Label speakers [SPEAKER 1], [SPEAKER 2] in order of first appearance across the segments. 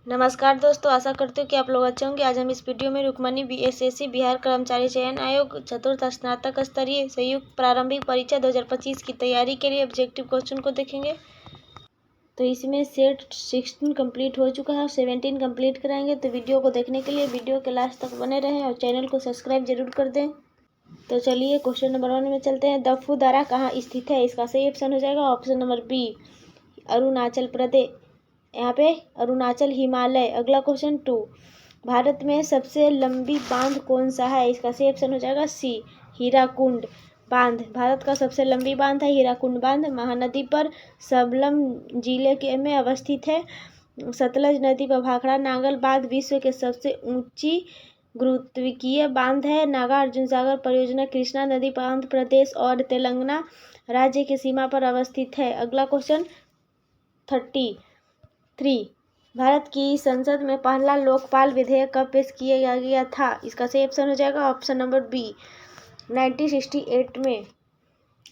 [SPEAKER 1] नमस्कार दोस्तों, आशा करती हूँ कि आप लोग अच्छे होंगे। आज हम इस वीडियो में रुक्मणी बीएसएससी बिहार कर्मचारी चयन आयोग चतुर्थ स्नातक स्तरीय संयुक्त प्रारंभिक परीक्षा 2025 की तैयारी के लिए ऑब्जेक्टिव क्वेश्चन को देखेंगे। तो इसमें सेट 16 कंप्लीट हो चुका है और 17 कंप्लीट कराएंगे। तो वीडियो को देखने के लिए वीडियो के लास्ट तक बने रहें और चैनल को सब्सक्राइब जरूर कर दें। तो चलिए क्वेश्चन नंबर 1 में चलते हैं। दफू दर्रा कहाँ स्थित है? इसका सही ऑप्शन हो जाएगा option number B, Arunachal Pradesh. यहाँ पे अरुणाचल हिमालय। अगला क्वेश्चन 2, भारत में सबसे लंबी बांध कौन सा है? इसका सही ऑप्शन हो जाएगा सी, हीराकुंड बांध। भारत का सबसे लंबी बांध है हीराकुंड बांध। महानदी पर सबलम जिले के में अवस्थित है। सतलज नदी पर भाखड़ा नांगल बांध विश्व के सबसे ऊंची गुरुत्वीय बांध है। नागार्जुन सागर परियोजना कृष्णा नदी पर आंध्र प्रदेश और तेलंगाना राज्य की सीमा पर अवस्थित है। अगला क्वेश्चन 33, भारत की संसद में पहला लोकपाल विधेयक कब पेश किया गया था? इसका सही ऑप्शन हो जाएगा ऑप्शन नंबर बी, 1968 में।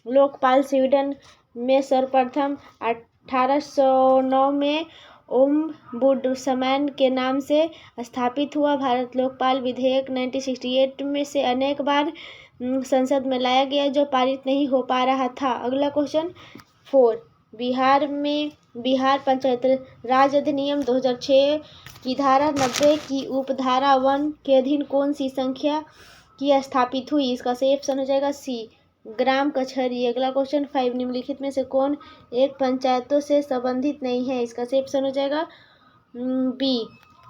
[SPEAKER 1] लोकपाल स्वीडन में सर्वप्रथम 1809 में ओम्बुड्समैन के नाम से स्थापित हुआ। भारत लोकपाल विधेयक 1968 में से अनेक बार संसद में लाया गया जो पारित नहीं हो पा रहा था। अगला क्वेश्चन 4, बिहार पंचायत राज अधिनियम 2006 की धारा 90 की उपधारा 1 के अधीन कौन सी संख्या की स्थापित हुई? इसका सही ऑप्शन हो जाएगा सी, ग्राम कचहरी। अगला क्वेश्चन 5, निम्नलिखित में से कौन एक पंचायतों से संबंधित नहीं है? इसका सही ऑप्शन हो जाएगा बी,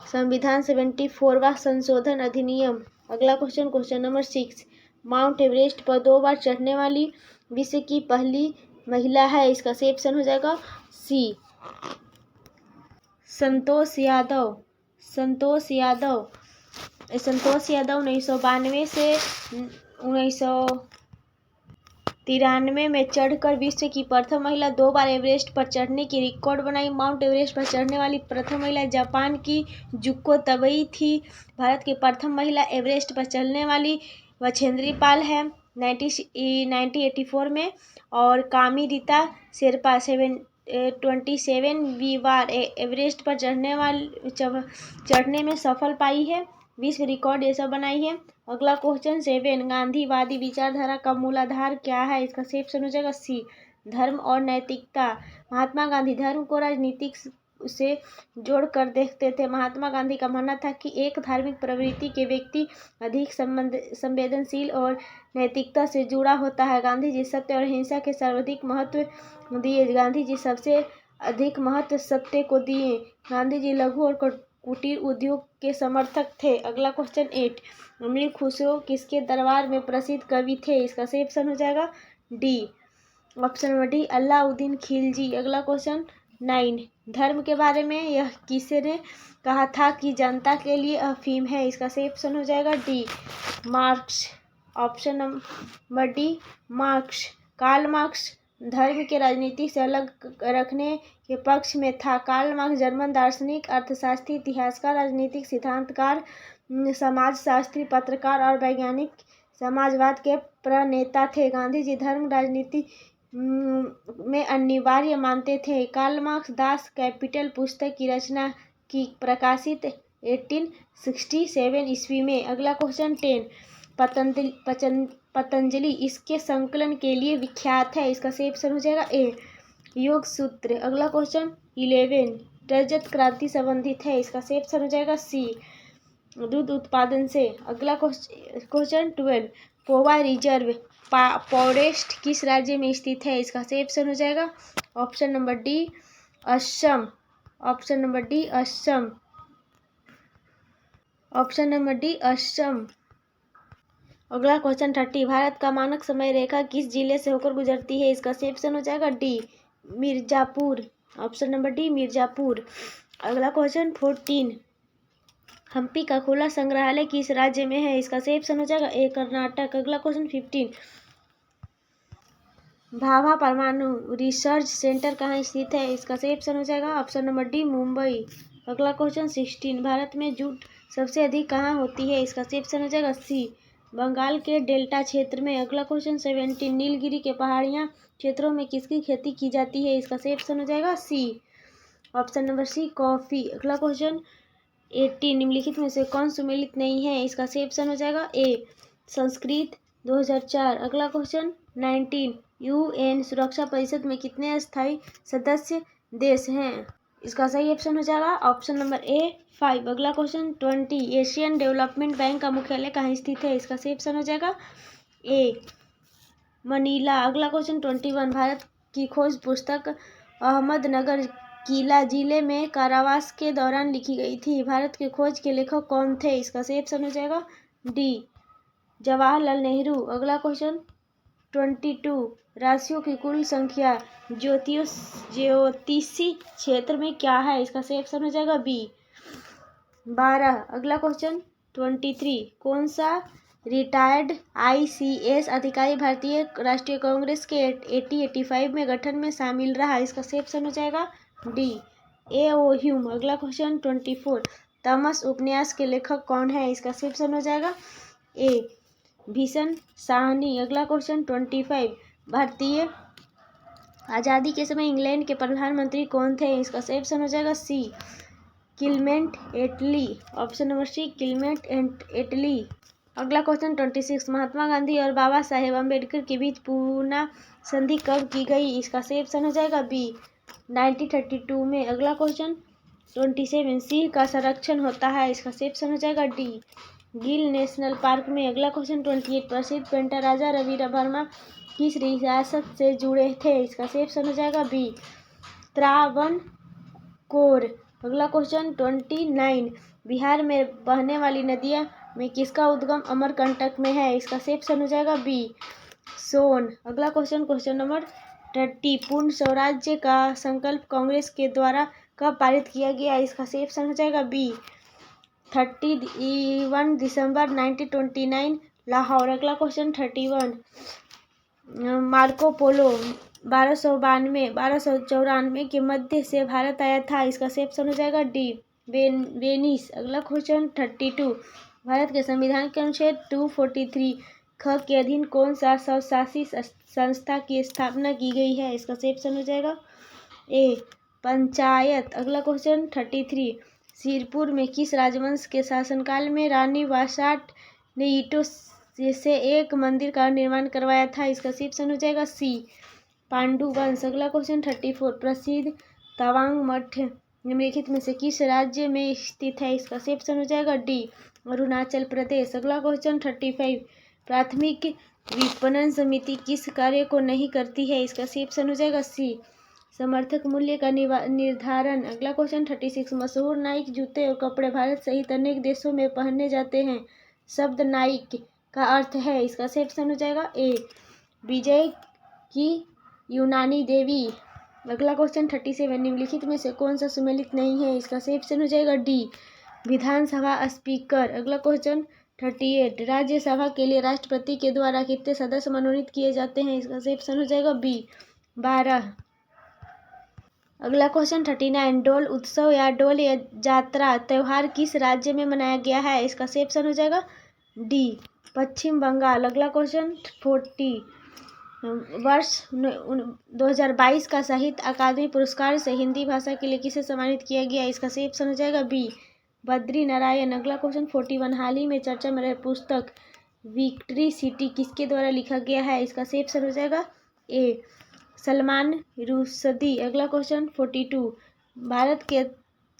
[SPEAKER 1] संविधान 74वां संशोधन अधिनियम। अगला क्वेश्चन नंबर 6, माउंट एवरेस्ट पर 2 बार चढ़ने वाली विश्व की पहली महिला है? इसका सही ऑप्शन हो जाएगा सी, संतोष यादव। संतोष यादव 1992 से 1993 में चढ़कर विश्व की प्रथम महिला, 2 बार एवरेस्ट पर चढ़ने की रिकॉर्ड बनाई। माउंट एवरेस्ट पर चढ़ने वाली प्रथम महिला जापान की जुको तबई थी। भारत की प्रथम महिला एवरेस्ट पर चढ़ने वाली बछेंद्री पाल है 1984 में। और कामी रीता शेरपा 27वीं बार एवरेस्ट पर चढ़ने में सफल पाई है। विश्व रिकॉर्ड ये सब बनाई है। अगला क्वेश्चन 7, गांधीवादी विचारधारा का मूलाधार क्या है? इसका सही ऑप्शन हो जाएगा सी, धर्म और नैतिकता। महात्मा गांधी धर्म को राजनीतिक से जोड़कर देखते थे। महात्मा गांधी का मानना था कि एक धार्मिक प्रवृत्ति के व्यक्ति अधिक संवेदनशील और नैतिकता से जुड़ा होता है। गांधी जी सत्य और अहिंसा के सर्वाधिक महत्व दिए। गांधी जी सबसे अधिक महत्व सत्य को दिए। गांधी जी लघु और कुटीर उद्योग के समर्थक थे। अगला क्वेश्चन 8, अमीर खुसरो किसके दरबार में प्रसिद्ध कवि थे? इसका सही ऑप्शन हो जाएगा D, option number D, Alauddin Khilji. अगला क्वेश्चन 9, धर्म के बारे में यह किसने कहा था कि जनता के लिए अफीम है? इसका सही ऑप्शन हो जाएगा D, Marx. Option number D, Marx. Karl Marx धर्म के राजनीति से अलग रखने के पक्ष में था। कार्ल मार्क्स जर्मन दार्शनिक, अर्थशास्त्री, इतिहासकार, राजनीतिक सिद्धांतकार, समाजशास्त्री, पत्रकार और वैज्ञानिक समाजवाद के प्रणेता थे। गांधी जी धर्म राजनीति में अनिवार्य मानते थे। कार्ल मार्क्स दास कैपिटल पुस्तक की रचना की प्रकाशित 1867 ईस्वी में। अगला क्वेश्चन 10, पतंजलि इसके संकलन के लिए विख्यात है? इसका सही ऑप्शन हो जाएगा ए, योग सूत्र। अगला क्वेश्चन 11, रजत क्रांति संबंधित है? इसका सही ऑप्शन हो जाएगा सी, दूध उत्पादन से। अगला क्वेश्चन 12, पोवा रिजर्व फॉरेस्ट किस राज्य में स्थित है? इसका सही ऑप्शन हो जाएगा option number D, Assam. Option number D, Assam. Option number D, Assam. अगला क्वेश्चन 30, भारत का मानक समय रेखा किस जिले से होकर गुजरती है? इसका सही ऑप्शन हो जाएगा D, Mirzapur. Option number D, Mirzapur. अगला क्वेश्चन 14, हम्पी का खुला संग्रहालय किस राज्य में है? इसका सही ऑप्शन हो जाएगा ए, कर्नाटक। अगला क्वेश्चन 15, भाभा परमाणु रिसर्च सेंटर कहाँ स्थित है? इसका सही ऑप्शन हो जाएगा ऑप्शन नंबर डी, मुंबई। अगला क्वेश्चन 16, भारत में जूट सबसे अधिक कहाँ होती है? इसका सही ऑप्शन हो जाएगा सी, बंगाल के डेल्टा क्षेत्र में। अगला क्वेश्चन 17, नीलगिरी के पहाड़ियाँ क्षेत्रों में किसकी खेती की जाती है? इसका सही ऑप्शन हो जाएगा सी, ऑप्शन नंबर सी कॉफी। अगला क्वेश्चन 18 निम्नलिखित में से कौन सुमेलित नहीं है, इसका सही ऑप्शन हो जाएगा ए संस्कृत। 2004। अगला क्वेश्चन 19 यूएन सुरक्षा परिषद में कितने स्थायी सदस्य देश हैं, इसका सही ऑप्शन हो जाएगा ऑप्शन नंबर ए 5। अगला क्वेश्चन 20 एशियन डेवलपमेंट बैंक का मुख्यालय कहाँ स्थित है, इसका सही ऑप्शन हो जाएगा ए मनीला। अगला क्वेश्चन 21 भारत की खोज पुस्तक अहमदनगर किला जिले में कारावास के दौरान लिखी गई थी। भारत के खोज के लेखक कौन थे, इसका सही ऑप्शन हो जाएगा डी जवाहरलाल नेहरू। अगला क्वेश्चन 22 राशियों की कुल संख्या ज्योतिषी क्षेत्र में क्या है, इसका सही ऑप्शन हो जाएगा बी 12। अगला क्वेश्चन 23 कौन सा रिटायर्ड आईसीएस अधिकारी भारतीय राष्ट्रीय कांग्रेस के 85 में गठन में शामिल रहा, इसका सही ऑप्शन हो जाएगा डी ए.ओ. ह्यूम। अगला क्वेश्चन 24 तमस उपन्यास के लेखक कौन है, इसका सही ऑप्शन हो जाएगा ए भीषण साहनी। अगला क्वेश्चन 25 भारतीय आज़ादी के समय इंग्लैंड के प्रधानमंत्री कौन थे, इसका सही ऑप्शन हो जाएगा सी क्लीमेंट एटली। ऑप्शन नंबर सी क्लीमेंट एटली। अगला क्वेश्चन 26 महात्मा गांधी और बाबा साहेब अम्बेडकर के बीच पूना संधि कब की गई, इसका सही ऑप्शन हो जाएगा बी 1932 में। अगला क्वेश्चन 27 सिंह का संरक्षण होता है, इसका सही ऑप्शन हो जाएगा डी गिल नेशनल पार्क में। अगला क्वेश्चन 28 प्रसिद्ध पेंटर राजा रवि वर्मा किस रियासत से जुड़े थे, इसका सही ऑप्शन हो जाएगा बी त्रावणकोर। अगला क्वेश्चन 29 बिहार में बहने वाली नदियाँ में किसका उद्गम अमरकंटक में है, इसका सही ऑप्शन हो जाएगा बी सोन। अगला क्वेश्चन नंबर 30 पूर्ण स्वराज्य का संकल्प कांग्रेस के द्वारा कब पारित किया गया, इसका सही ऑप्शन हो जाएगा बी 31 दिसंबर 1929 लाहौर। अगला क्वेश्चन 31 मार्को पोलो 1294 के मध्य से भारत आया था, इसका सही ऑप्शन हो जाएगा डी वेनिस। अगला क्वेश्चन 32 भारत के संविधान के अनुच्छेद 243 ख के अधीन कौन सा स्वशासी संस्था की स्थापना की गई है, इसका सही ऑप्शन हो जाएगा ए पंचायत। अगला क्वेश्चन 33 सिरपुर में किस राजवंश के शासनकाल में रानी वासाट ने ईंटों से एक मंदिर का निर्माण करवाया था, इसका सही ऑप्शन हो जाएगा सी पांडु वंश। अगला क्वेश्चन 34 प्रसिद्ध तवांग मठ निम्नलिखित में से किस राज्य में स्थित है, इसका सही ऑप्शन हो जाएगा डी अरुणाचल प्रदेश। अगला क्वेश्चन 35 प्राथमिक विपणन समिति किस कार्य को नहीं करती है, इसका सही ऑप्शन हो जाएगा सी समर्थक मूल्य का निर्धारण। अगला क्वेश्चन 36 मशहूर नाइक जूते और कपड़े भारत सहित अनेक देशों में पहने जाते हैं, शब्द नाइक का अर्थ है, इसका सही ऑप्शन हो जाएगा ए विजय की यूनानी देवी। अगला क्वेश्चन 37 निम्नलिखित में से कौन सा सुमेलित नहीं है, इसका सही ऑप्शन हो जाएगा डी विधानसभा स्पीकर। अगला क्वेश्चन 38 राज्यसभा के लिए राष्ट्रपति के द्वारा कितने सदस्य मनोनीत किए जाते हैं, इसका सही ऑप्शन हो जाएगा बी 12। अगला क्वेश्चन 39 डोल उत्सव या डोल यात्रा त्योहार किस राज्य में मनाया गया है, इसका सही ऑप्शन हो जाएगा डी पश्चिम बंगाल। अगला क्वेश्चन 40 वर्ष 2022 का साहित्य अकादमी पुरस्कार से हिंदी भाषा के लिए किसे सम्मानित किया गया, इसका सही ऑप्शन हो जाएगा बी बद्री नारायण। अगला क्वेश्चन 41 हाल ही में चर्चा में रहे पुस्तक विक्ट्री सिटी किसके द्वारा लिखा गया है, इसका सही ऑप्शन हो जाएगा ए सलमान रुश्दी। अगला क्वेश्चन 42 भारत के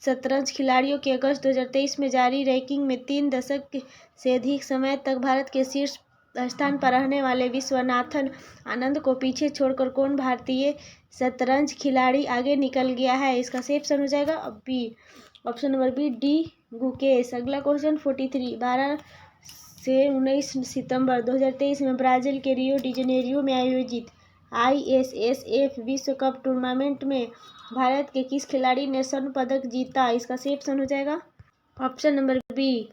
[SPEAKER 1] शतरंज खिलाड़ियों की अगस्त 2023 में जारी रैंकिंग में 3 दशक से अधिक समय तक भारत के शीर्ष स्थान पर रहने वाले विश्वनाथन आनंद को पीछे छोड़कर कौन भारतीय शतरंज खिलाड़ी आगे निकल गया है, इसका सही ऑप्शन हो जाएगा B option number B D Gukesh. अगला क्वेश्चन 43 12 से 19 सितंबर 2023 में ब्राजील के रियो डी जेनेरियो में आयोजित ISSF विश्व कप टूर्नामेंट में भारत के किस खिलाड़ी ने स्वर्ण पदक जीता, इसका सही ऑप्शन हो जाएगा ऑप्शन नंबर बी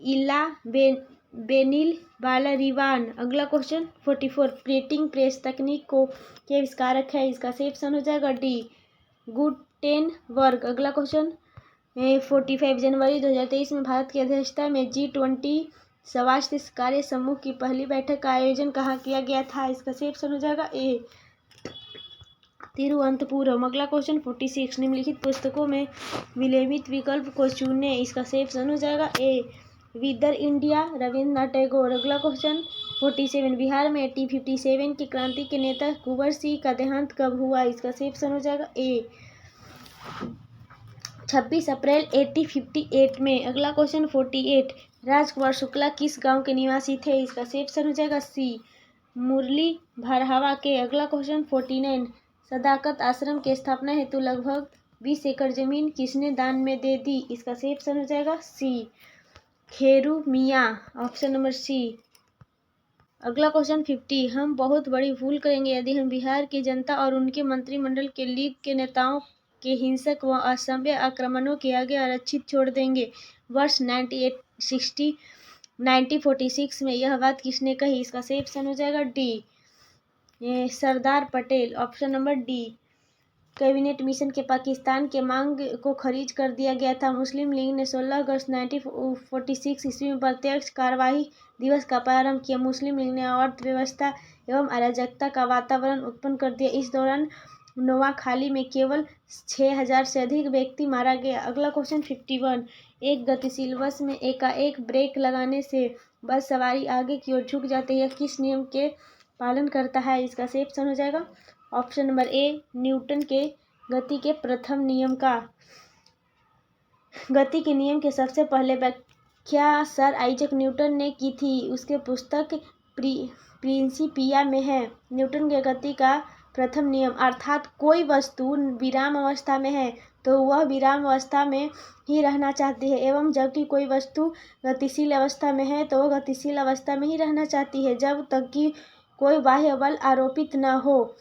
[SPEAKER 1] इला बेनिल बालारिवान। अगला क्वेश्चन 44 प्रिंटिंग प्रेस तकनीक के आविष्कारक है, इसका सही ऑप्शन हो जाएगा डी गुटेनबर्ग। अगला क्वेश्चन 45 जनवरी 2023 में भारत की अध्यक्षता में G20 स्वास्थ्य कार्य समूह की पहली बैठक का आयोजन कहाँ किया गया था, इसका सही ऑप्शन हो जाएगा ए तिरुवनंतपुरम। अगला क्वेश्चन 46, निम्नलिखित पुस्तकों में विलेमित विकल्प को चुनें। इसका सही ऑप्शन हो जाएगा ए विदर इंडिया, रविन्द्रनाथ टैगोर। अगला क्वेश्चन 47, बिहार में 1857 की क्रांति के नेता कुंवर सिंह का देहांत कब हुआ? इसका सही ऑप्शन हो जाएगा ए 26 अप्रैल 1858 में। अगला क्वेश्चन 48, राजकुमार शुक्ला किस गांव के निवासी थे? इसका सही ऑप्शन हो जाएगा सी मुरली भरहवा के। अगला क्वेश्चन 49, सदाकत आश्रम के स्थापना हेतु लगभग 20 एकड़ जमीन किसने दान में दे दी? इसका सही ऑप्शन हो जाएगा सी खेरू मियाँ, ऑप्शन नंबर सी। अगला क्वेश्चन 50, हम बहुत बड़ी भूल करेंगे यदि हम बिहार की जनता और उनके मंत्रिमंडल के लीग के नेताओं के हिंसक व असभ्य आक्रमणों के आगे आरक्षित छोड़ देंगे। वर्ष 1946 में यह बात किसने कही? इसका सही ऑप्शन हो जाएगा D Sardar Patel, option number D. Cabinet mission के पाकिस्तान के मांग को खारिज कर दिया गया था। मुस्लिम लीग ने 16 अगस्त 1946 ईस्वी में प्रत्यक्ष कार्यवाही दिवस का प्रारंभ किया। मुस्लिम लीग ने अर्थव्यवस्था एवं अराजकता का वातावरण उत्पन्न कर दिया। इस दौरान नोआखाली में केवल 6000 से अधिक व्यक्ति मारा गया। अगला क्वेश्चन 51, एक गतिशील बस में एकाएक ब्रेक लगाने से बस सवारी आगे की ओर झुक जाती है, यह किस नियम के पालन करता है? इसका सही ऑप्शन हो जाएगा ऑप्शन नंबर ए न्यूटन के गति के प्रथम नियम का। गति के नियम के सबसे पहले व्याख्या सर आइजैक न्यूटन ने की थी। उसके पुस्तक प्रिंसिपिया में है। न्यूटन के गति का प्रथम नियम, अर्थात कोई वस्तु विराम अवस्था में है तो वह विराम अवस्था में ही रहना चाहती है, एवं जबकि कोई वस्तु गतिशील अवस्था में है तो वह गतिशील अवस्था में ही रहना चाहती है जब तक कि कोई बाह्य बल आरोपित न हो।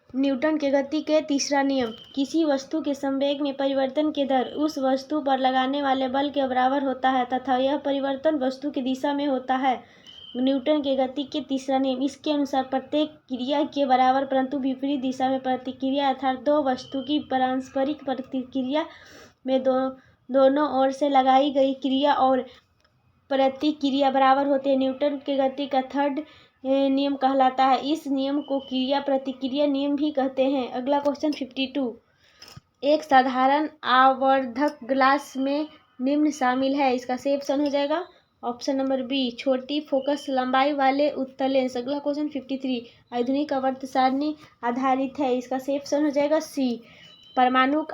[SPEAKER 1] न्यूटन के गति के तीसरा नियम, किसी वस्तु के संवेग में परिवर्तन के दर उस वस्तु पर लगाने वाले बल के बराबर होता है तथा यह परिवर्तन वस्तु की दिशा में होता है। न्यूटन के गति के तीसरा नियम, इसके अनुसार प्रत्येक क्रिया के बराबर परंतु विपरीत दिशा में प्रतिक्रिया, अर्थात दो वस्तु की पारस्परिक प्रतिक्रिया में दोनों ओर से लगाई गई क्रिया और प्रतिक्रिया बराबर होते हैं। न्यूटन के गति का थर्ड नियम कहलाता है। इस नियम को क्रिया प्रतिक्रिया नियम भी कहते हैं। अगला क्वेश्चन 52, एक साधारण आवर्धक ग्लास में निम्न शामिल है। इसका सही ऑप्शन हो जाएगा ऑप्शन नंबर बी छोटी फोकस लंबाई वाले उत्तल लेंस। अगला क्वेश्चन 53, आधुनिक आवर्त सारणी आधारित है। इसका सही ऑप्शन हो जाएगा सी परमाणु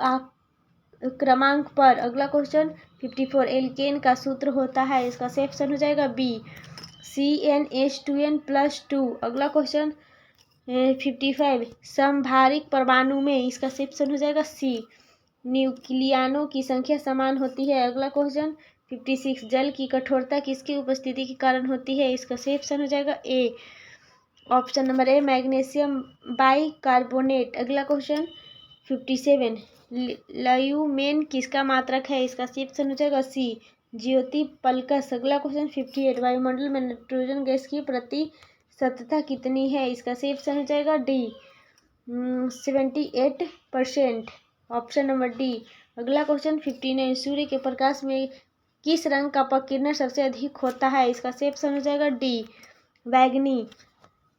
[SPEAKER 1] क्रमांक पर। अगला क्वेश्चन 54, एल्केन का सूत्र होता है। इसका सही ऑप्शन हो जाएगा बी CnH2n+2। अगला क्वेश्चन 55, समभारिक परमाणु में, इसका सही ऑप्शन हो जाएगा सी न्यूक्लियनों की संख्या समान होती है। अगला क्वेश्चन 56, जल की कठोरता किसकी उपस्थिति के कारण होती है? इसका सही ऑप्शन हो जाएगा A option number A magnesium bicarbonate. अगला क्वेश्चन 57, ल्यूमेन किसका मात्रक है? इसका सही ऑप्शन हो जाएगा सी ज्योति पल्कस। अगला क्वेश्चन 58, वायुमंडल में नाइट्रोजन गैस की प्रतिशतता कितनी है? इसका सही ऑप्शन हो जाएगा डी 78%, ऑप्शन नंबर डी। अगला क्वेश्चन 59, सूर्य के प्रकाश में किस रंग का अपकिरण सबसे अधिक होता है? इसका सही ऑप्शन हो जाएगा डी बैंगनी।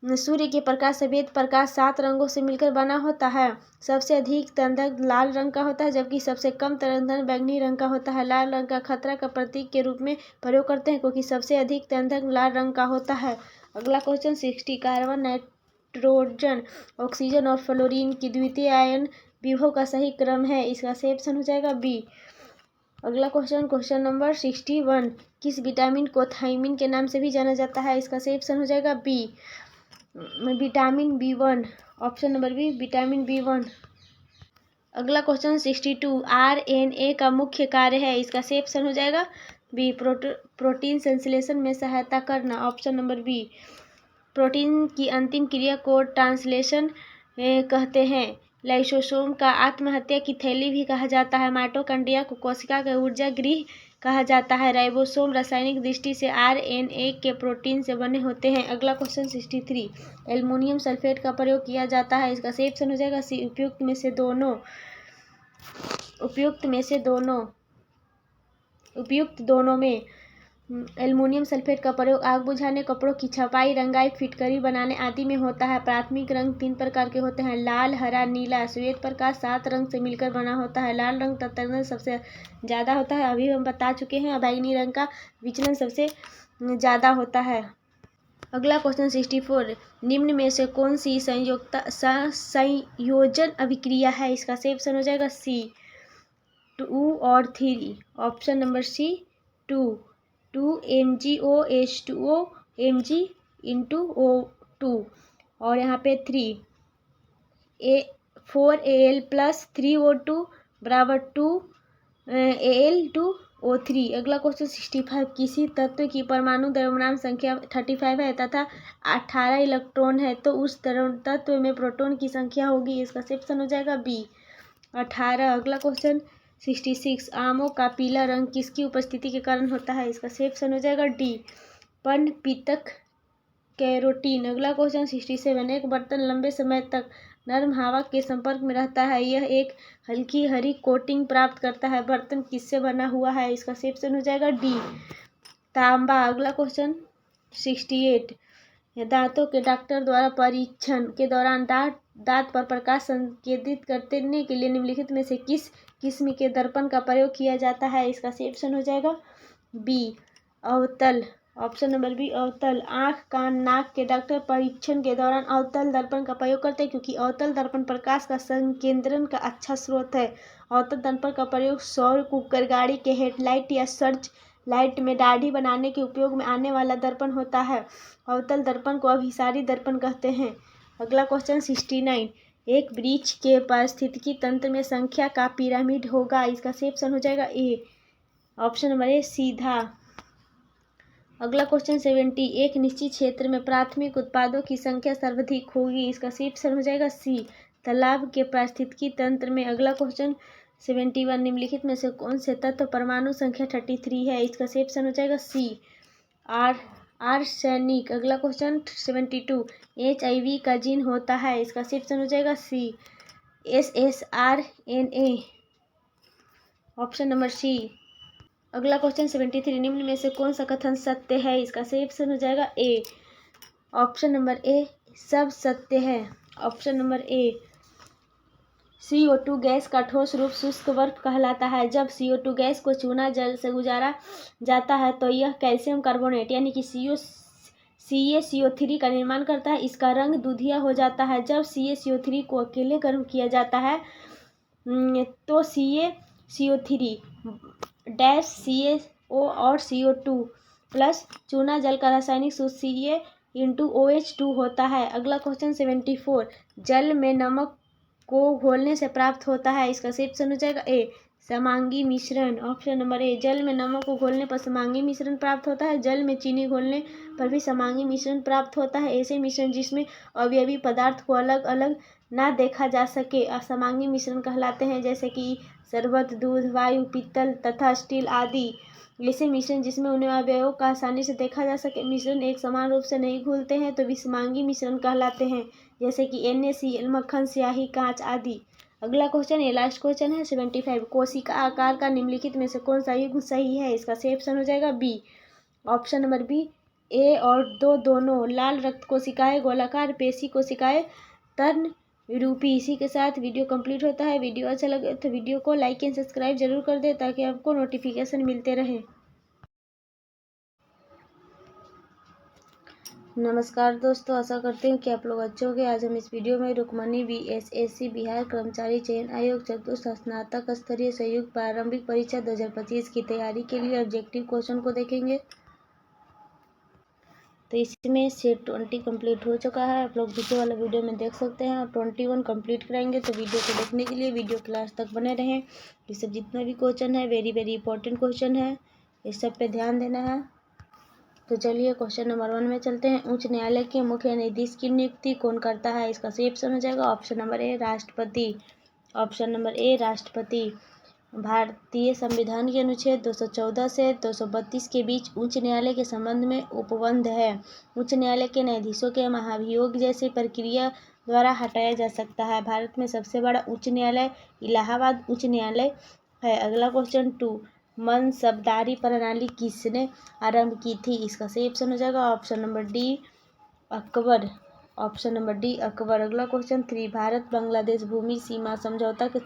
[SPEAKER 1] सूर्य के प्रकाश सफेद प्रकाश 7 रंगों से मिलकर बना होता है। सबसे अधिक तरंग लाल रंग का होता है जबकि सबसे कम तरंग बैंगनी रंग का होता है। लाल रंग का खतरा का प्रतीक के रूप में प्रयोग करते हैं क्योंकि सबसे अधिक तरंग लाल रंग का होता है। अगला क्वेश्चन 60, कार्बन, नाइट्रोजन, ऑक्सीजन और फ्लोरीन की द्वितीय आयन विभव का सही क्रम है। इसका सही ऑप्शन हो जाएगा बी। अगला क्वेश्चन नंबर 61, किस विटामिन को थायमिन के नाम से भी जाना जाता है? इसका सही ऑप्शन हो जाएगा B vitamin B1, option number B vitamin B1। अगला क्वेश्चन 62, RNA का मुख्य कार्य है। इसका सही ऑप्शन हो जाएगा बी प्रोटीन संश्लेषण में सहायता करना, ऑप्शन नंबर बी। प्रोटीन की अंतिम क्रिया को ट्रांसलेशन कहते हैं। लाइसोसोम का आत्महत्या की थैली भी कहा जाता है। माइटोकॉन्ड्रिया को कोशिका का ऊर्जा गृह कहा जाता है। राइबोसोम रासायनिक दृष्टि से RNA के प्रोटीन से बने होते हैं। अगला क्वेश्चन 63, एल्युमिनियम सल्फेट का प्रयोग किया जाता है। इसका सही ऑप्शन हो जाएगा सी उपयुक्त में से दोनों में एल्युमिनियम सल्फेट का प्रयोग आग बुझाने, कपड़ों की छपाई, रंगाई, फिटकरी बनाने आदि में होता है। प्राथमिक रंग 3 प्रकार के होते हैं: लाल, हरा, नीला। श्वेत प्रकाश 7 रंग से मिलकर बना होता है। लाल रंग तत्काल सबसे ज़्यादा होता है, अभी हम बता चुके हैं। बैंगनी रंग का विचलन सबसे ज़्यादा होता है। अगला क्वेश्चन 64, निम्न में से कौन सी संयोजन अभिक्रिया है? इसका सही ऑप्शन हो जाएगा सी, 2 और 3। Option number C 2 MgOH2O Mg into O2, और यहाँ पे 4Al प्लस 3O2 बराबर 2 Al2O3। अगला क्वेश्चन 65, किसी तत्व की परमाणु द्रव्यमान संख्या 35 है तथा 18 इलेक्ट्रॉन है तो उस तत्व में प्रोटॉन की संख्या होगी। इसका सही ऑप्शन हो जाएगा बी, 18। अगला क्वेश्चन 66, आमों का पीला रंग किसकी उपस्थिति के कारण होता है? इसका सही ऑप्शन हो जाएगा डी, पित्तक कैरोटीन। अगला क्वेश्चन 67, एक बर्तन लंबे समय तक नरम हवा के संपर्क में रहता है, यह एक हल्की हरी कोटिंग प्राप्त करता है। बर्तन किससे बना हुआ है? इसका सही ऑप्शन हो जाएगा डी, तांबा। अगला क्वेश्चन 68, दांतों के डॉक्टर द्वारा परीक्षण के दौरान दांत पर प्रकाश संकेतित करने के लिए निम्नलिखित में से किस किस्म के दर्पण का प्रयोग किया जाता है? इसका सही ऑप्शन हो जाएगा बी, अवतल। ऑप्शन नंबर बी, अवतल। आंख, कान, नाक के डॉक्टर परीक्षण के दौरान अवतल दर्पण का प्रयोग करते हैं क्योंकि अवतल दर्पण प्रकाश का संकेंद्रण का अच्छा स्रोत है। अवतल दर्पण का प्रयोग सौर कुकर, गाड़ी के हेडलाइट या सर्च लाइट में दाढ़ी बनाने के उपयोग में आने वाला दर्पण होता है। अवतल दर्पण को अभिसारी दर्पण कहते हैं। अगला क्वेश्चन 69, एक वृक्ष के पारिस्थितिकी तंत्र में संख्या का पिरामिड होगा। इसका सही ऑप्शन हो जाएगा ए, ऑप्शन नंबर ए, सीधा। अगला क्वेश्चन 70, एक निश्चित क्षेत्र में प्राथमिक उत्पादों की संख्या सर्वाधिक होगी। इसका सही ऑप्शन हो जाएगा सी, तालाब के पारिस्थितिकी तंत्र में। अगला क्वेश्चन 71, निम्नलिखित में से कौन से तत्व परमाणु संख्या 33 है? इसका सही ऑप्शन हो जाएगा सी, आर्सेनिक। अगला क्वेश्चन 72, HIV का जीन होता है। इसका सही ऑप्शन हो जाएगा सी, SSRNA, ऑप्शन नंबर सी। अगला क्वेश्चन 73, निम्न में से कौन सा कथन सत्य है? इसका सही ऑप्शन हो जाएगा ए, ऑप्शन नंबर ए, सब सत्य है। ऑप्शन नंबर ए, CO2 गैस का ठोस रूप शुष्क बर्फ कहलाता है। जब CO2 गैस को चूना जल से गुजारा जाता है तो यह कैल्शियम कार्बोनेट यानी कि CaCO3 का निर्माण करता है। इसका रंग दूधिया हो जाता है। जब CaCO3 को अकेले गर्म किया जाता है तो CaCO3 डैश CaO और CO2 प्लस चूना जल का रासायनिक सूत्र CaOH2 होता है। अगला क्वेश्चन 74, जल में नमक को घोलने से प्राप्त होता है। इसका सही ऑप्शन हो जाएगा ए, समांगी मिश्रण। ऑप्शन नंबर ए, जल में नमक को घोलने पर समांगी मिश्रण प्राप्त होता है। जल में चीनी घोलने पर भी समांगी मिश्रण प्राप्त होता है। ऐसे मिश्रण जिसमें अवयवी पदार्थ को अलग अलग ना देखा जा सके असमांगी मिश्रण कहलाते हैं, जैसे कि शरबत, दूध, वायु, पीतल तथा स्टील आदि। ऐसे मिश्रण जिसमें उन्हें अवयवों का आसानी से देखा जा सके मिश्रण एक समान रूप से नहीं घुलते हैं तो विषमांगी मिश्रण कहलाते हैं, जैसे कि NaCl, मक्खन, स्याही, कांच आदि। अगला क्वेश्चन, ये लास्ट क्वेश्चन है 75, कोशिका आकार का निम्नलिखित में से कौन सा युग्म सही है? इसका सही ऑप्शन हो जाएगा बी, ऑप्शन नंबर बी, ए और दो दोनों। लाल रक्त कोशिकाएं, गोलाकार पेशी कोशिकाएं, तर्ण रूपी। इसी के साथ वीडियो कंप्लीट होता है। वीडियो अच्छा लगे तो वीडियो को लाइक एंड सब्सक्राइब जरूर कर दे ताकि आपको नोटिफिकेशन मिलते रहे। नमस्कार दोस्तों, आशा करते हैं कि आप लोग अच्छे होंगे। आज हम इस वीडियो में रुक्मणी BSSC बिहार कर्मचारी चयन आयोग चतुर्थ स्नातक स्तरीय संयुक्त प्रारंभिक परीक्षा 2025 की तैयारी के लिए ऑब्जेक्टिव क्वेश्चन को देखेंगे। तो इसमें सेट 20 कंप्लीट हो चुका है, आप लोग दूसरे वाला वीडियो में देख सकते हैं। आप 21 कंप्लीट कराएंगे तो वीडियो को देखने के लिए वीडियो क्लास तक बने रहें। ये सब जितना भी क्वेश्चन है वेरी वेरी इंपॉर्टेंट क्वेश्चन है, इस सब पे ध्यान देना है। तो चलिए क्वेश्चन नंबर 1 में चलते हैं। उच्च न्यायालय के मुख्य न्यायाधीश की नियुक्ति कौन करता है? इसका सही ऑप्शन हो जाएगा ऑप्शन नंबर ए, राष्ट्रपति। ऑप्शन नंबर ए, राष्ट्रपति। भारतीय संविधान के अनुच्छेद 214 से 232 के बीच उच्च न्यायालय के संबंध में उपबंध है। उच्च न्यायालय के न्यायाधीशों के महाभियोग जैसी प्रक्रिया द्वारा हटाया जा सकता है। भारत में सबसे बड़ा उच्च न्यायालय इलाहाबाद उच्च न्यायालय है। अगला क्वेश्चन 2, मनसबदारी प्रणाली किसने आरंभ की थी? इसका सही ऑप्शन हो जाएगा option number D, Akbar. Option number D, Akbar. अगला क्वेश्चन 3, भारत बांग्लादेश भूमि सीमा समझौता के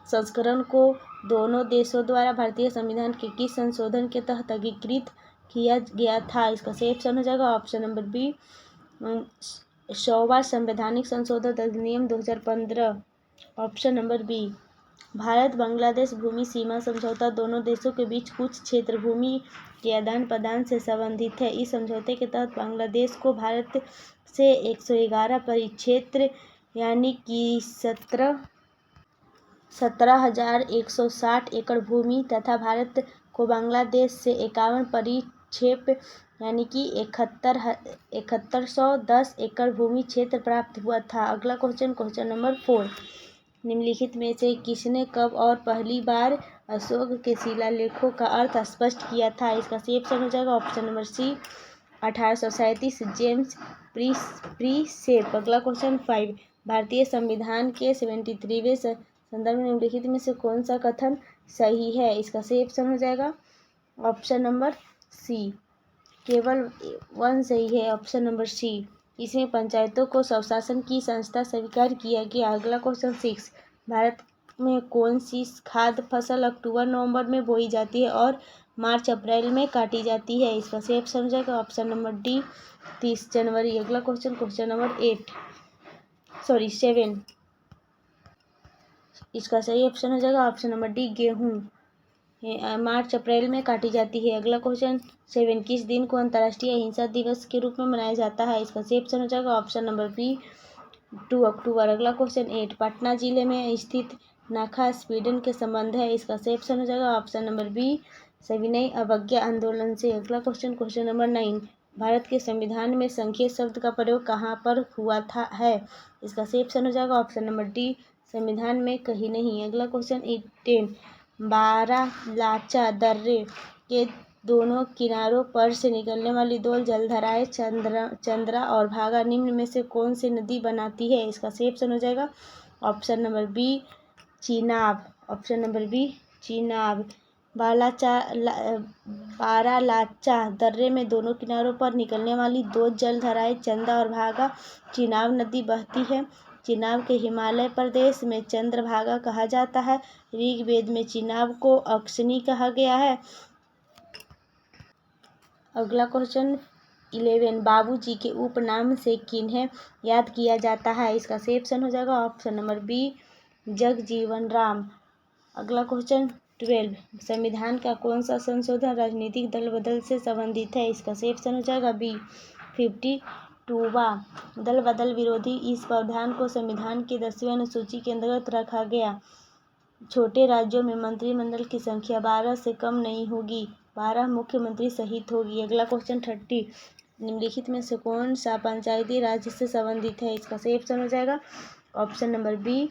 [SPEAKER 1] संस्करण को दोनों देशों द्वारा भारतीय संविधान के किस संशोधन के तहत अंगीकृत किया गया था? इसका सही ऑप्शन हो जाएगा ऑप्शन नंबर बी, 100वां संवैधानिक संशोधन अधिनियम 2015। Option number B, Bharat Bangladesh भूमि सीमा समझौता दोनों देशों के बीच कुछ क्षेत्र भूमि के आदान प्रदान से संबंधित है। इस समझौते के तहत बांग्लादेश को भारत से 111 परिक्षेत्र यानी कि 17,160 एकड़ भूमि तथा भारत को बांग्लादेश से 51 परिक्षेप यानी कि 7110 एकड़ भूमि क्षेत्र प्राप्त हुआ था। अगला क्वेश्चन नंबर 4, निम्नलिखित में से किसने कब और पहली बार अशोक के शिलालेखों का अर्थ स्पष्ट किया था? इसका सही ऑप्शन हो जाएगा ऑप्शन नंबर सी, 1837 जेम्स प्रीसेप। अगला क्वेश्चन 5, भारतीय संविधान के 73वें संदर्भ में निम्नलिखित में से कौन सा कथन सही है? इसका सही ऑप्शन हो जाएगा ऑप्शन नंबर सी, केवल 1 सही है ऑप्शन नंबर सी। इसमें पंचायतों को स्वशासन की संस्था स्वीकार किया गया। अगला क्वेश्चन 6, भारत में कौन सी खाद्य फसल अक्टूबर नवंबर में बोई जाती है और मार्च अप्रैल में काटी जाती है? इसका सही ऑप्शन हो जाएगा ऑप्शन नंबर डी, 30 जनवरी। अगला क्वेश्चन नंबर 7। इसका सही ऑप्शन हो जाएगा ऑप्शन नंबर डी, गेहूँ मार्च अप्रैल में काटी जाती है। अगला क्वेश्चन 7, किस दिन को अंतर्राष्ट्रीय अहिंसा दिवस के रूप में मनाया जाता है? इसका सही ऑप्शन हो जाएगा ऑप्शन नंबर बी, 2 अक्टूबर। अगला क्वेश्चन 8, पटना जिले में स्थित नाखा स्वीडन के संबंध है। इसका सही ऑप्शन हो जाएगा ऑप्शन नंबर बी, सविनय अवज्ञा आंदोलन से। अगला क्वेश्चन नंबर 9, भारत के संविधान में संघीय शब्द का प्रयोग कहाँ पर हुआ है? इसका सही ऑप्शन हो जाएगा ऑप्शन नंबर डी, संविधान में कहीं नहीं। अगला क्वेश्चन 10, बारालाचा दर्रे के दोनों किनारों पर से निकलने वाली दो जलधाराएं चंद्रा और भागा निम्न में से कौन सी नदी बनाती है? इसका सही ऑप्शन हो जाएगा option number B, Chenab. Option number B, Chenab. Baralacha दर्रे में दोनों किनारों पर निकलने वाली दो जलधाराएं चंदा और भागा चीनाब नदी बहती है। चीनाब के हिमालय प्रदेश में चंद्रभागा कहा जाता है। ऋग्वेद में चीनाब को अक्षनी कहा गया है। अगला क्वेश्चन 11, बाबूजी के उपनाम से किन्हें याद किया जाता है? इसका सही ऑप्शन हो जाएगा option number B, Jagjivan Ram. अगला क्वेश्चन 12, संविधान का कौन सा संशोधन राजनीतिक दल बदल से संबंधित है? इसका सही ऑप्शन हो जाएगा बी, 52वां दल बदल विरोधी। इस प्रावधान को संविधान की 10वीं अनुसूची के अंतर्गत रखा गया। छोटे राज्यों में मंत्रिमंडल की संख्या 12 से कम नहीं होगी, 12 मुख्यमंत्री सहित होगी। अगला क्वेश्चन 30, निम्नलिखित में से कौन सा पंचायती राज से संबंधित है? इसका सही ऑप्शन हो जाएगा ऑप्शन नंबर बी,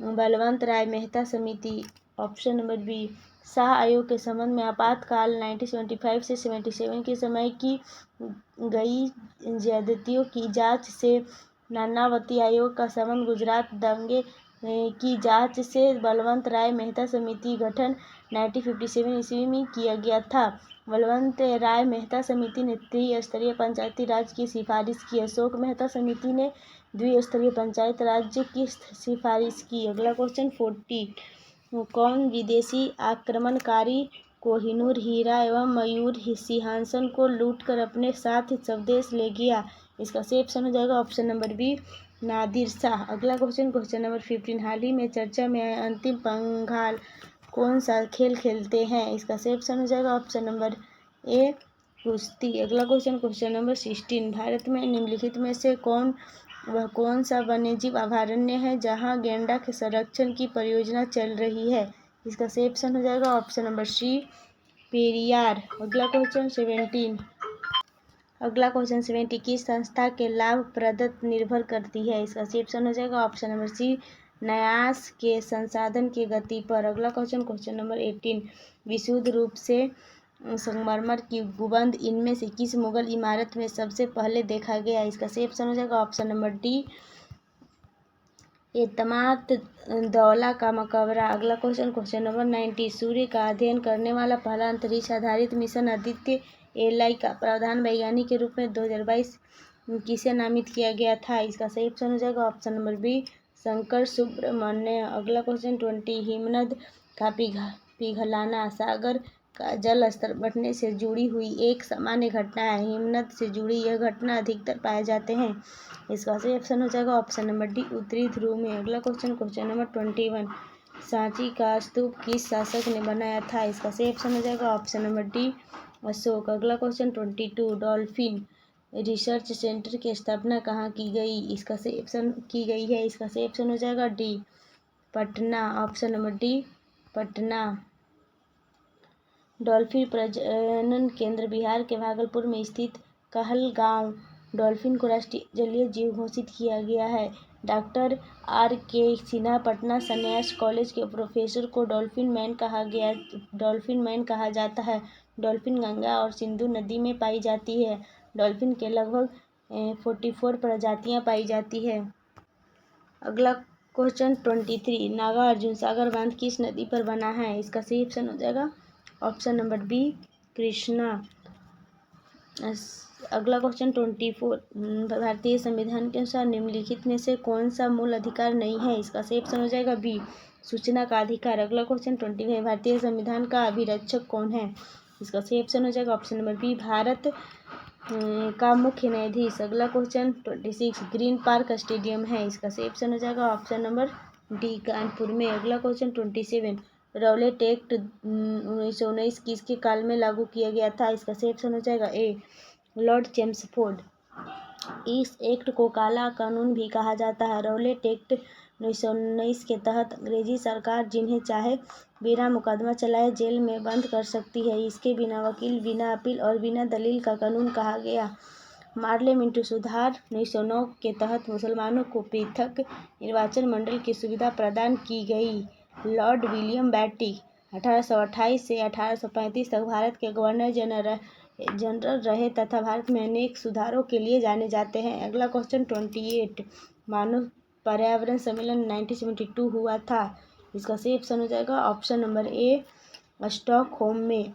[SPEAKER 1] बलवंत राय मेहता समिति। ऑप्शन नंबर बी, शाह आयोग के संबंध में आपातकाल 1975 से 77 के समय की गई ज्यादतियों की जांच से नानावती आयोग का संबंध गुजरात दंगे की जांच से बलवंत राय मेहता समिति गठन 1957 ईस्वी में किया गया था। बलवंत राय मेहता समिति ने त्रिस्तरीय पंचायती राज की सिफारिश की। अशोक मेहता समिति ने द्विस्तरीय पंचायत राज्य की सिफारिश की। अगला क्वेश्चन 40, कौन विदेशी आक्रमणकारी कोहिनूर हीरा एवं मयूर सिंहासन को लूटकर अपने साथ स्वदेश ले गया? इसका सही ऑप्शन हो जाएगा option number B, Nadir Shah. अगला क्वेश्चन नंबर 15, हाल ही में चर्चा में आया अंतिम पंघाल कौन सा खेल खेलते हैं? इसका सही ऑप्शन हो जाएगा ऑप्शन नंबर ए, कुश्ती। अगला क्वेश्चन नंबर 16, भारत में निम्नलिखित में से कौन सा वन्यजीव अभयारण्य है जहां गैंडा के संरक्षण की परियोजना चल रही है? इसका सही ऑप्शन हो जाएगा ऑप्शन नंबर सी, पेरियार। अगला क्वेश्चन 70, किस संस्था के लाभप्रदता निर्भर करती है? इसका सही ऑप्शन हो जाएगा ऑप्शन नंबर सी, न्यास के संसाधन की गति पर। अगला क्वेश्चन नंबर 18, विशुद्ध रूप से संगमरमर की गुंबद इनमें से किस मुगल इमारत में सबसे पहले देखा गया? इसका सही ऑप्शन हो जाएगा ऑप्शन नंबर डी, एतमाद दौला का मकबरा। अगला क्वेश्चन नंबर 90। सूर्य का अध्ययन करने वाला पहला अंतरिक्ष आधारित मिशन आदित्य एल का प्रधान वैज्ञानिक के रूप में 2022 किसे नामित किया गया था? इसका सही ऑप्शन हो जाएगा option number B, Shankar Subramanya. अगला क्वेश्चन 20। हिमनद का पिघलाना सागर का जल स्तर बढ़ने से जुड़ी हुई एक सामान्य घटना है। हिमनद से जुड़ी यह घटना अधिकतर पाए जाते हैं। इसका सही ऑप्शन हो जाएगा ऑप्शन नंबर डी, उत्तरी ध्रुव में। अगला क्वेश्चन नंबर 21। सांची का स्तूप किस शासक ने बनाया था? इसका सही ऑप्शन हो जाएगा ऑप्शन नंबर डी, अशोक। अगला क्वेश्चन 22। डॉल्फिन रिसर्च सेंटर की स्थापना कहाँ की गई? इसका सही ऑप्शन की गई है। इसका सही ऑप्शन हो जाएगा D, Patna. Option number D, Patna. Dolphin प्रजनन केंद्र बिहार के भागलपुर में स्थित कहलगांव डॉल्फिन को राष्ट्रीय जलीय जीव घोषित किया गया है। डॉक्टर आर के सिन्हा पटना संन्यास कॉलेज के प्रोफेसर को डॉल्फिन मैन कहा जाता है। डॉल्फिन गंगा और सिंधु नदी में पाई जाती है। डॉल्फिन के लगभग 44 प्रजातियां पाई जाती है। अगला क्वेश्चन 23। नागार्जुन सागर बांध किस नदी पर बना है? इसका सही ऑप्शन हो जाएगा ऑप्शन नंबर बी, कृष्णा। अगला क्वेश्चन 24। भारतीय संविधान के अनुसार निम्नलिखित में से कौन सा मूल अधिकार नहीं है? इसका सही ऑप्शन हो जाएगा बी, सूचना का अधिकार। अगला क्वेश्चन 25। भारतीय संविधान का अभिरक्षक कौन है? इसका सही ऑप्शन हो जाएगा ऑप्शन नंबर बी, भारत का मुख्य न्यायाधीश। अगला क्वेश्चन 26। ग्रीन पार्क स्टेडियम है, इसका सही ऑप्शन हो जाएगा ऑप्शन नंबर डी, कानपुर में। अगला क्वेश्चन 27। रौलेट एक्ट 1919 किसके काल में लागू किया गया था? इसका सही ऑप्शन हो जाएगा ए, लॉर्ड चेम्सफोर्ड। इस एक्ट को काला कानून भी कहा जाता है। रौलेट एक्ट 1919 के तहत अंग्रेजी सरकार जिन्हें चाहे बिना मुकदमा चलाए जेल में बंद कर सकती है। इसके बिना वकील, बिना अपील और बिना दलील का कानून कहा गया। पार्लियामेंट्री सुधार 1909 के तहत मुसलमानों को पृथक निर्वाचन मंडल की सुविधा प्रदान की गई। लॉर्ड विलियम बेंटिक 1828 से 1835 तक भारत के गवर्नर जनरल रहे तथा भारत में अनेक सुधारों के लिए जाने जाते हैं। अगला क्वेश्चन 28। मानव पर्यावरण सम्मेलन 1972 हुआ था। इसका सही ऑप्शन हो जाएगा ऑप्शन नंबर ए, स्टॉकहोम में।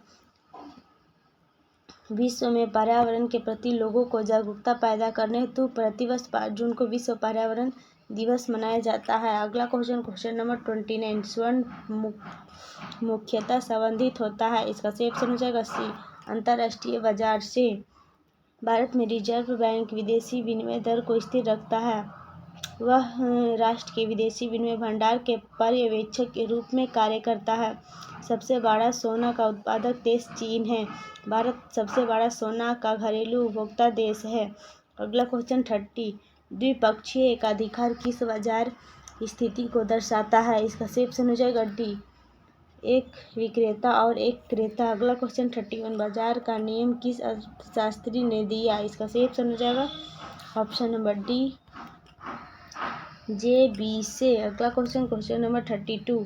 [SPEAKER 1] विश्व में पर्यावरण के प्रति लोगों को जागरूकता पैदा करने हेतु प्रतिवर्ष 5 जून को विश्व पर्यावरण दिवस मनाया जाता है। अगला क्वेश्चन नंबर 29। स्वर्ण मुख्यतः संबंधित होता है। इसका सही ऑप्शन हो जाएगा सी, अंतर्राष्ट्रीय बाजार से। भारत में रिजर्व बैंक विदेशी विनिमय दर को स्थिर रखता है। वह राष्ट्र के विदेशी विनिमय भंडार के पर्यवेक्षक के रूप में कार्य करता है। सबसे बड़ा सोना का उत्पादक देश चीन है। भारत सबसे बड़ा सोना का घरेलू उपभोक्ता देश है। अगला क्वेश्चन 30। द्विपक्षीय एकाधिकार किस बाजार स्थिति को दर्शाता है? इसका सही ऑप्शन हो जाएगा डी, एक विक्रेता और एक क्रेता। अगला क्वेश्चन 31। बाजार का नियम किस अर्थशास्त्री ने दिया? इसका सही ऑप्शन हो जाएगा option number D, J B से। अगला क्वेश्चन नंबर 32।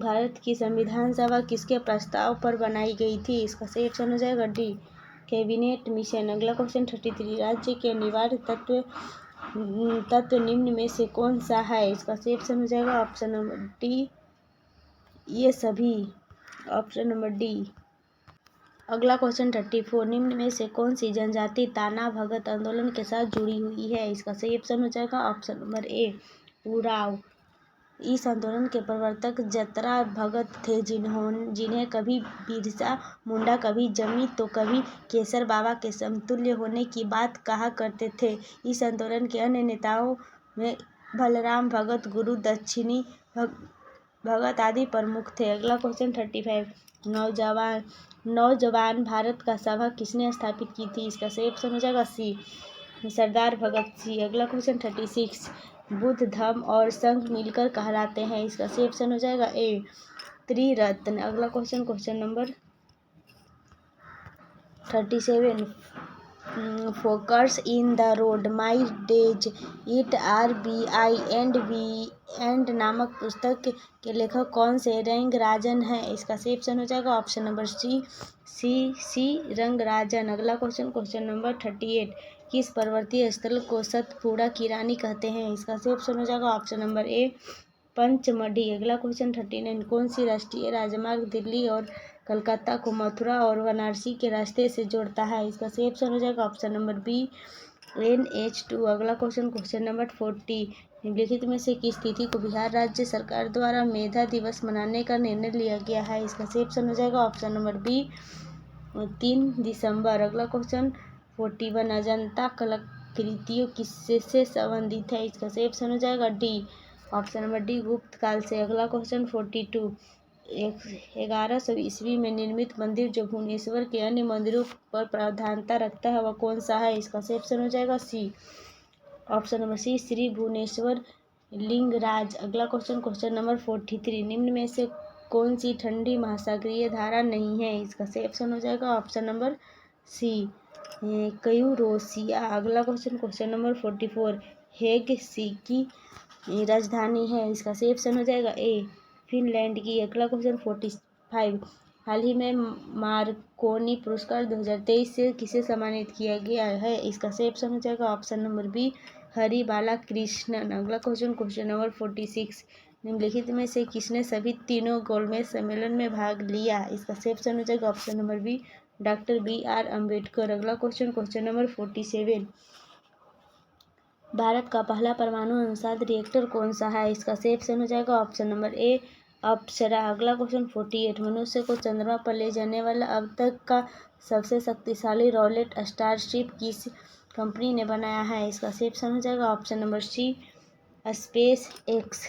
[SPEAKER 1] भारत की संविधान सभा किसके प्रस्ताव पर बनाई गई थी? इसका सही ऑप्शन हो जाएगा डी, कैबिनेट मिशन। अगला क्वेश्चन 33। राज्य के अनिवार्य तत्व निम्न में से कौन सा है? इसका सही ऑप्शन हो जाएगा ऑप्शन नंबर डी, ये सभी। Option number D. अगला क्वेश्चन 34। निम्न में से कौन सी जनजाति ताना भगत आंदोलन के साथ जुड़ी हुई है? इसका सही ऑप्शन हो जाएगा ऑप्शन नंबर ए, उराव। इस आंदोलन के प्रवर्तक जतरा भगत थे, जिन्हें कभी बिरसा मुंडा, कभी जमी तो कभी केसर बाबा के समतुल्य होने की बात कहा करते थे। इस आंदोलन के अन्य नेताओं में बलराम भगत, गुरु दक्षिणी भगत आदि प्रमुख थे। अगला क्वेश्चन 35। नौजवान भारत का सभा किसने स्थापित की थी? इसका सही ऑप्शन हो जाएगा सी, सरदार भगत सिंह। अगला क्वेश्चन 36। बुद्ध, धम्म और संघ मिलकर कहलाते हैं। इसका सही ऑप्शन हो जाएगा ए, त्रिरत्न। अगला question number 37। Focus in the road my days it RBI and नामक पुस्तक के लेखक कौन से रंगराजन हैं? इसका सही ऑप्शन हो जाएगा ऑप्शन नंबर सी, रंगराजन। अगला क्वेश्चन नंबर 38। किस पर्वतीय स्थल को सतपुड़ा की रानी कहते हैं? इसका सही ऑप्शन हो जाएगा ऑप्शन नंबर ए पंचमढ़ी। अगला क्वेश्चन 39, कौन सी राष्ट्रीय राजमार्ग दिल्ली और कलकत्ता को मथुरा और वाराणसी के रास्ते से जोड़ता है? इसका सही ऑप्शन हो जाएगा ऑप्शन नंबर बी NH2। अगला क्वेश्चन नंबर 40, निम्नलिखित में से किस तिथि को बिहार राज्य सरकार द्वारा मेधा दिवस मनाने का निर्णय लिया गया है? इसका सही ऑप्शन हो जाएगा ऑप्शन नंबर बी 3 दिसंबर। अगला क्वेश्चन 41, अजंता कलाकृतियों किससे संबंधित है? इसका सही ऑप्शन हो जाएगा डी ऑप्शन नंबर डी गुप्त काल से। अगला क्वेश्चन 42, 1100 ईस्वी में निर्मित मंदिर जो भुवनेश्वर के अन्य मंदिरों पर प्रधानता रखता है वह कौन सा है? इसका सही ऑप्शन हो जाएगा C option number C Shri Bhubaneswar Lingaraj. अगला क्वेश्चन नंबर 43, निम्न में से कौन सी ठंडी महासागरीय धारा नहीं है? इसका सही ऑप्शन हो जाएगा ऑप्शन नंबर सी यूरोसिया। अगला क्वेश्चन नंबर 44, हेग सी की राजधानी है? इसका सही ऑप्शन हो जाएगा ए फिनलैंड की। अगला क्वेश्चन 45, हाल ही में मार्कोनी पुरस्कार 2023 से किसे सम्मानित किया गया है? इसका सही ऑप्शन हो जाएगा ऑप्शन नंबर बी हरि बाला कृष्णन। अगला क्वेश्चन नंबर 46, निम्नलिखित में से किसने सभी तीनों गोलमेज सम्मेलन में भाग लिया? इसका सही ऑप्शन हो जाएगा option number B doctor BR Ambedkar. अगला क्वेश्चन नंबर 47, भारत का पहला परमाणु अनुसार रिएक्टर कौन सा है? इसका सही ऑप्शन हो जाएगा ऑप्शन नंबर ए अप्सरा। अगला क्वेश्चन 48, मनुष्य को चंद्रमा पर ले जाने वाला अब तक का सबसे शक्तिशाली रॉकेट स्टारशिप किस कंपनी ने बनाया है? इसका सही ऑप्शन हो जाएगा option number C space X.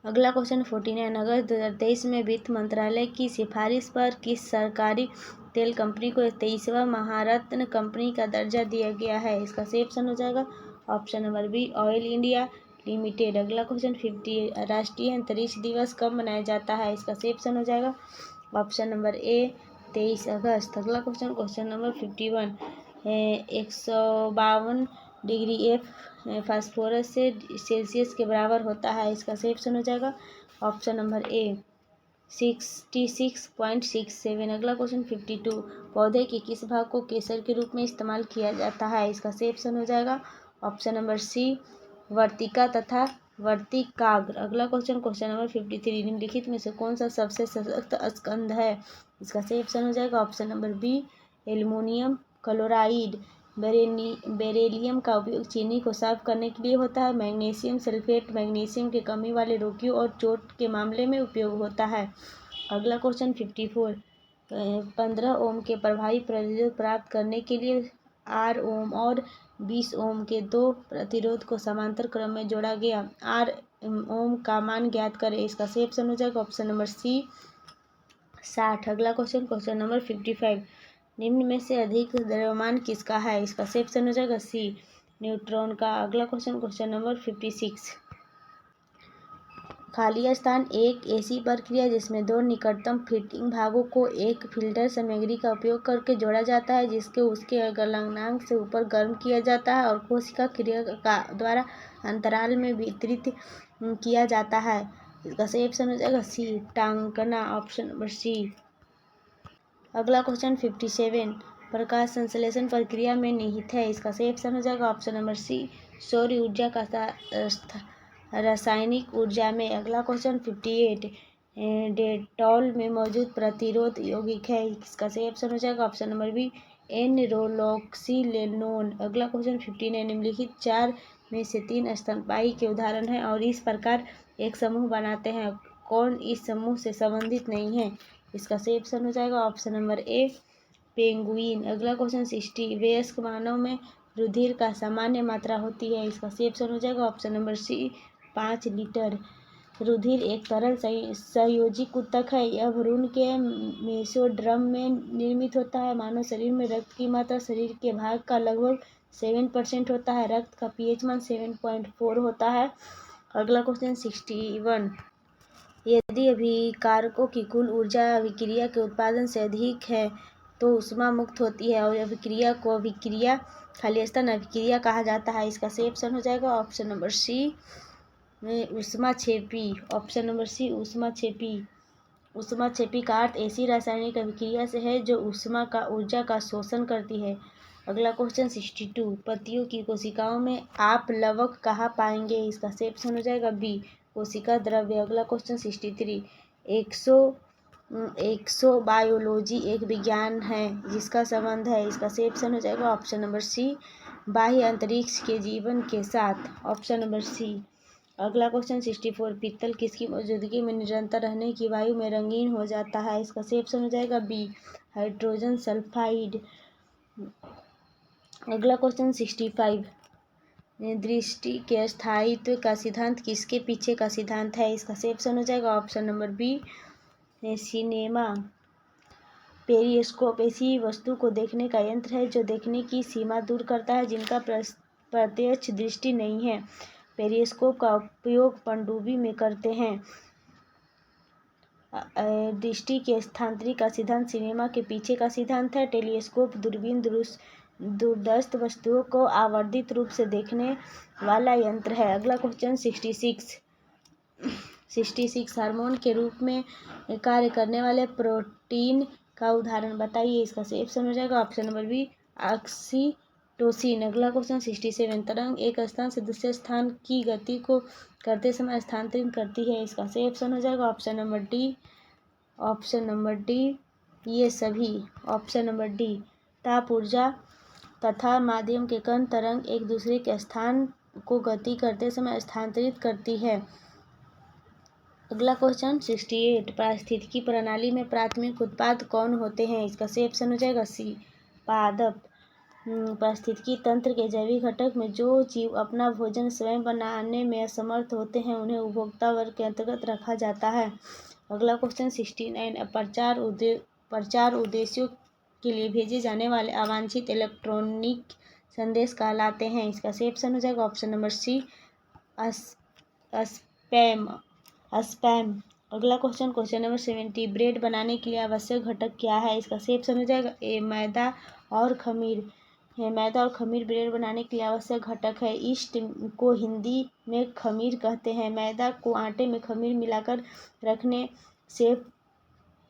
[SPEAKER 1] अगला क्वेश्चन 49, अगस्त 2023 में वित्त मंत्रालय की सिफारिश पर किस सरकारी तेल कंपनी को 23वां महारत्न कंपनी का दर्जा दिया गया है? इसका सही ऑप्शन हो जाएगा option number B oil India limited. अगला क्वेश्चन 50, राष्ट्रीय अंतरिक्ष दिवस कब मनाया जाता है? इसका सही ऑप्शन हो जाएगा ऑप्शन नंबर ए 23 अगस्त। अगला question number 51, 152 degree F phosphorus से सेल्सियस के बराबर होता है? इसका सही ऑप्शन हो जाएगा ऑप्शन नंबर ए 66.67। अगला क्वेश्चन 52, पौधे के किस भाग को केसर के रूप में इस्तेमाल किया जाता है? इसका सही ऑप्शन हो जाएगा ऑप्शन नंबर सी वर्तिका तथा वर्तिकाग्र। अगला क्वेश्चन नंबर 53, निम्नलिखित में से कौन सा सबसे सशक्त स्कंध है? इसका सही ऑप्शन हो जाएगा option number B aluminium chloride. Beryllium का उपयोग चीनी को साफ करने के लिए होता है। मैग्नीशियम सल्फेट मैग्नीशियम की कमी वाले रोगियों और चोट के मामले में उपयोग होता है। अगला क्वेश्चन 54, 15 ओम के प्रभावी प्रतिरोध प्राप्त करने के लिए 8 ओम और 20 ओम के दो प्रतिरोध को समांतर क्रम में जोड़ा गया। 8 ओम का मान ज्ञात करें। इसका सही ऑप्शन हो जाएगा ऑप्शन नंबर सी 60। अगला क्वेश्चन नंबर 55, निम्न में से अधिक द्रव्यमान किसका है? इसका सही ऑप्शन हो जाएगा सी न्यूट्रॉन का। अगला क्वेश्चन नंबर 56, खाली स्थान एक ऐसी प्रक्रिया जिसमें दो निकटतम फिटिंग भागों को एक फिल्टर सामग्री का उपयोग करके जोड़ा जाता है जिसके उसके गलनांक से ऊपर गर्म किया जाता है और कोशिका क्रिया का द्वारा अंतराल में वितरित किया जाता है। इसका सही ऑप्शन हो जाएगा सी टांकना ऑप्शन नंबर सी। अगला क्वेश्चन 57, प्रकाश संश्लेषण प्रक्रिया में निहित है। इसका सही ऑप्शन हो जाएगा ऑप्शन नंबर सी सौर ऊर्जा का रासायनिक ऊर्जा में। अगला क्वेश्चन 58, डेटॉल में मौजूद प्रतिरोध यौगिक है। इसका सही ऑप्शन हो जाएगा ऑप्शन नंबर बी एनरोलॉक्सीलेनोन। अगला क्वेश्चन 59, निम्नलिखित 4 में से 3 स्तनपायी के उदाहरण हैं और इस प्रकार एक समूह बनाते हैं, कौन इस समूह से संबंधित नहीं है? इसका सही ऑप्शन हो जाएगा ऑप्शन नंबर ए पेंगुइन। अगला क्वेश्चन 60, वयस्क मानव में रुधिर का सामान्य मात्रा होती है। इसका सही ऑप्शन हो जाएगा ऑप्शन नंबर सी 5 लीटर। रुधिर एक तरल संयोजित ऊतक है। यह भ्रूण के मेसोड्रम में निर्मित होता है। मानव शरीर में रक्त की मात्रा शरीर के भाग का लगभग 7% होता है। रक्त का pH मान 7.4 होता है। अगला क्वेश्चन 61, यदि अभिकारकों की कुल ऊर्जा अभिक्रिया के उत्पादन से अधिक है तो ऊष्मा मुक्त होती है और अभिक्रिया को अभिक्रिया खाली स्थान अभिक्रिया कहा जाता है। इसका सही ऑप्शन हो जाएगा ऑप्शन नंबर सी ऊष्माक्षेपी। ऑप्शन नंबर सी ऊष्माक्षेपी। ऊष्माक्षेपी का अर्थ ऐसी रासायनिक अभिक्रिया से है जो ऊर्जा का शोषण करती है। अगला क्वेश्चन 62, पत्तियों की कोशिकाओं में आप लवक कहाँ पाएंगे? इसका सही ऑप्शन हो जाएगा बी, कोशिका द्रव्य। अगला क्वेश्चन 63, एक्सोबायोलॉजी एक विज्ञान है जिसका संबंध है। इसका सही ऑप्शन हो जाएगा ऑप्शन नंबर सी, बाह्य अंतरिक्ष के जीवन के साथ, ऑप्शन नंबर सी। अगला क्वेश्चन 64, पीतल किसकी मौजूदगी में निरंतर रहने की वायु में रंगीन हो जाता है? इसका सही ऑप्शन हो जाएगा बी, हाइड्रोजन सल्फाइड। अगला क्वेश्चन 65, दृष्टि के स्थायित्व का सिद्धांत किसके पीछे का सिद्धांत है? इसका सही ऑप्शन हो जाएगा option number B, cinema. Periscope ऐसी वस्तु को देखने का यंत्र है जो देखने की सीमा दूर करता है जिनका प्रत्यक्ष दृष्टि नहीं है। पेरिस्कोप का उपयोग पनडुब्बी में करते हैं। दृष्टि के स्थानांतरण का सिद्धांत सिनेमा के पीछे का सिद्धांत है। टेलीस्कोप दूरबीन दूरस्थ वस्तुओं को आवर्धित रूप से देखने वाला यंत्र है। अगला क्वेश्चन 66, हार्मोन के रूप में कार्य करने वाले प्रोटीन का उदाहरण बताइए। इसका सही ऑप्शन हो जाएगा ऑप्शन नंबर बी, ऑक्सीटोसिन। अगला क्वेश्चन 67, तरंग एक स्थान से दूसरे स्थान की गति को करते समय स्थानांतरित करती है। इसका सही ऑप्शन हो जाएगा ऑप्शन नंबर डी, ये सभी, ऑप्शन नंबर डी। ताप ऊर्जा तथा माध्यम के कण तरंग एक दूसरे के स्थान को गति करते समय स्थानांतरित करती है। अगला क्वेश्चन 68, पारिस्थितिकी प्रणाली में प्राथमिक उत्पाद कौन होते हैं? इसका सही ऑप्शन हो जाएगा सी, पादप। पारिस्थितिकी तंत्र के जैविक घटक में जो जीव अपना भोजन स्वयं बनाने में असमर्थ होते हैं उन्हें उपभोक्ता वर्ग के अंतर्गत रखा जाता है। अगला क्वेश्चन 69, प्रचार उद्देश्यों के लिए भेजे जाने वाले अवांछित इलेक्ट्रॉनिक संदेश कहलाते हैं। इसका सही ऑप्शन हो जाएगा ऑप्शन नंबर सी, स्पैम। अगला क्वेश्चन नंबर 70, ब्रेड बनाने के लिए आवश्यक घटक क्या है? इसका सही ऑप्शन हो जाएगा ए, मैदा और खमीर। मैदा और खमीर ब्रेड बनाने के लिए आवश्यक घटक है। ईस्ट को हिंदी में खमीर कहते हैं। मैदा को आटे में खमीर मिलाकर रखने से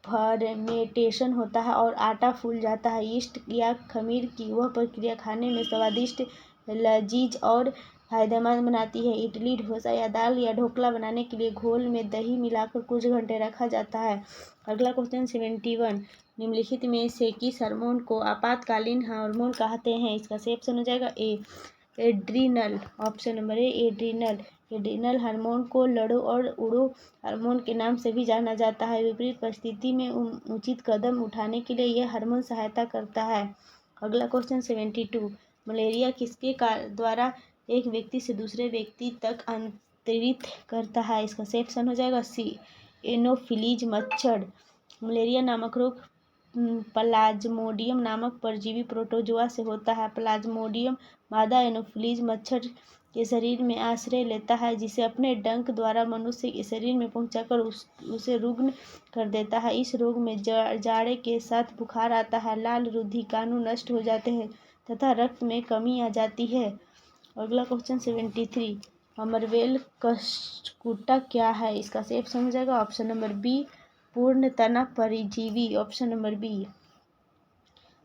[SPEAKER 1] फर्मेंटेशन होता है और आटा फूल जाता है। ईस्ट या खमीर की वह प्रक्रिया खाने में स्वादिष्ट, लजीज और फायदेमंद बनाती है। इडली, डोसा या दाल या ढोकला बनाने के लिए घोल में दही मिलाकर कुछ घंटे रखा जाता है। अगला क्वेश्चन 71, निम्नलिखित में से किस हार्मोन को आपातकालीन हार्मोन कहते हैं? इसका सही ऑप्शन हो जाएगा A, adrenal. Option number A, adrenal. Adrenal hormone को लड़ो और उड़ो हार्मोन के नाम से भी जाना जाता है। विपरीत परिस्थिति में उचित कदम उठाने के लिए यह हार्मोन सहायता करता है। अगला क्वेश्चन 72, मलेरिया किसके द्वारा एक व्यक्ति से दूसरे व्यक्ति तक अंतरित करता है? इसका सही ऑप्शन हो जाएगा सी, एनोफिलीज मच्छर। मलेरिया नामक रोग प्लाज्मोडियम नामक परजीवी प्रोटोजोआ से होता है। प्लाज्मोडियम मादा एनोफिलीज मच्छर के शरीर में आश्रय लेता है जिसे अपने डंक द्वारा मनुष्य के शरीर में पहुंचाकर उसे रुग्ण कर देता है। इस रोग में जाड़े के साथ बुखार आता है, लाल रुधिकाणु नष्ट हो जाते हैं तथा रक्त में कमी आ जाती है। अगला क्वेश्चन 73, अमरवेल कशकुटा क्या है? इसका सही ऑप्शन हो जाएगा ऑप्शन नंबर बी, पूर्ण तना परजीवी। Option number B.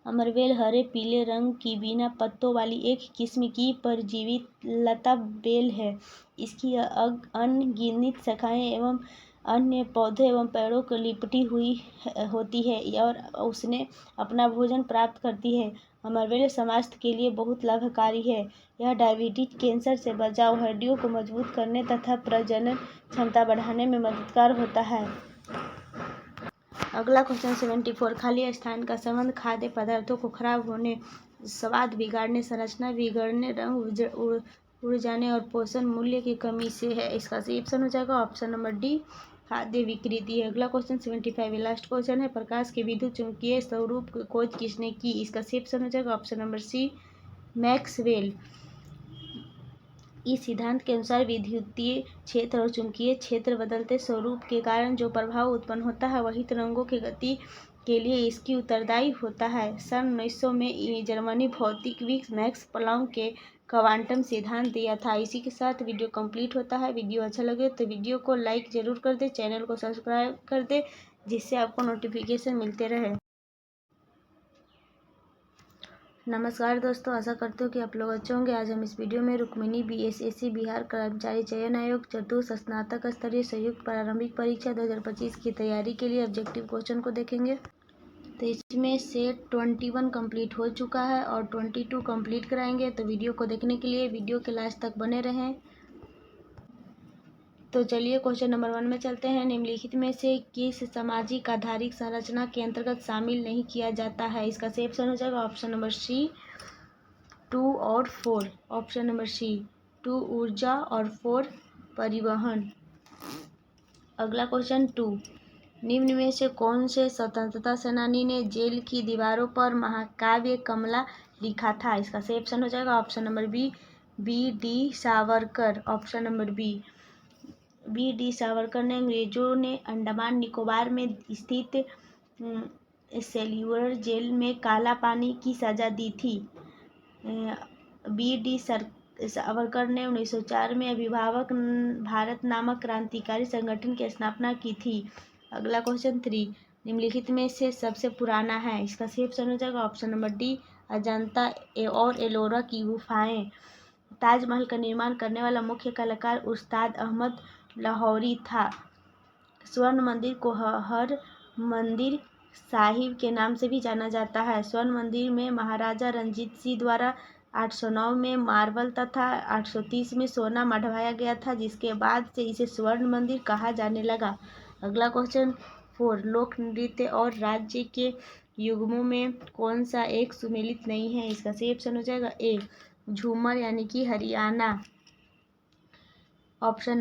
[SPEAKER 1] अमरवेल हरे पीले रंग की बिना पत्तों वाली एक किस्म की परजीवी लता बेल है। इसकी अनगिनत शाखाएं एवं अन्य पौधों एवं पेड़ों को लिपटी हुई होती है और उसने अपना भोजन प्राप्त करती है। अमरवेल स्वास्थ्य के लिए बहुत लाभकारी है। यह डायबिटीज, कैंसर से बचाव, हड्डियों को मजबूत करने तथा प्रजनन क्षमता बढ़ाने में मददगार होता है। अगला क्वेश्चन 74, खाली स्थान का संबंध खाद्य पदार्थों को खराब होने, स्वाद बिगाड़ने, संरचना बिगड़ने, रंग उड़ जाने और पोषण मूल्य की कमी से है। इसका सही ऑप्शन हो जाएगा ऑप्शन नंबर डी, खाद्य विकृति। अगला क्वेश्चन 75, लास्ट क्वेश्चन है, प्रकाश के विद्युत चुंबकीय स्वरूप की खोज किसने की? इसका सही ऑप्शन हो जाएगा ऑप्शन नंबर सी, मैक्सवेल। इस सिद्धांत के अनुसार विद्युतीय क्षेत्र और चुंबकीय क्षेत्र बदलते स्वरूप के कारण जो प्रभाव उत्पन्न होता है वही तरंगों की गति के लिए इसकी उत्तरदायी होता है। सन 1900 में जर्मनी भौतिकविद मैक्स प्लैंक के क्वांटम सिद्धांत दिया था। इसी के साथ वीडियो कंप्लीट होता है। वीडियो अच्छा लगे तो वीडियो को लाइक जरूर कर दे, चैनल को सब्सक्राइब कर दे जिससे आपको नोटिफिकेशन मिलते रहे। नमस्कार दोस्तों, आशा करते हो कि आप लोग अच्छे होंगे। आज हम इस वीडियो में रुक्मिणी बीएसएससी बिहार कर्मचारी चयन आयोग चतुर्थ स्नातक स्तरीय संयुक्त प्रारंभिक परीक्षा 2025 की तैयारी के लिए ऑब्जेक्टिव क्वेश्चन को देखेंगे। तो इसमें से 21 कंप्लीट हो चुका है और 22 कंप्लीट कराएंगे। तो वीडियो को देखने के लिए वीडियो के लास्ट तक बने रहें। तो चलिए क्वेश्चन नंबर 1 में चलते हैं। निम्नलिखित में से किस सामाजिक आधारित संरचना के अंतर्गत शामिल नहीं किया जाता है? इसका सही ऑप्शन हो जाएगा ऑप्शन नंबर सी 2 और 4। ऑप्शन नंबर सी 2 ऊर्जा और 4 परिवहन। अगला क्वेश्चन 2, निम्न में से कौन से स्वतंत्रता सेनानी ने जेल की दीवारों पर महाकाव्य कमला लिखा था? इसका सही ऑप्शन हो जाएगा option number B D Savarkar. Option number B D Savarkar ने अंग्रेजों ने अंडमान निकोबार में स्थित सेल्यूलर जेल में काला पानी की सजा दी थी। बी डी सावरकर ने 1904 में अभिभावक भारत नामक क्रांतिकारी संगठन की स्थापना की थी। अगला क्वेश्चन 3, निम्नलिखित में से सबसे पुराना है? इसका सही ऑप्शन हो जाएगा ऑप्शन नंबर डी अजंता और एलोरा की गुफाएं। ताजमहल का निर्माण करने वाला मुख्य कलाकार उस्ताद अहमद लाहौरी था। स्वर्ण मंदिर को हर मंदिर साहिब के नाम से भी जाना जाता है। स्वर्ण मंदिर में महाराजा रंजीत सिंह द्वारा 809 में मार्बल तथा 830 में सोना मढ़वाया गया था, जिसके बाद से इसे स्वर्ण मंदिर कहा जाने लगा। अगला क्वेश्चन 4, लोक नृत्य और राज्य के युग्मों में कौन सा एक सुमेलित नहीं है? इसका सही ऑप्शन हो जाएगा ए झूमर यानी कि हरियाणा। ऑप्शन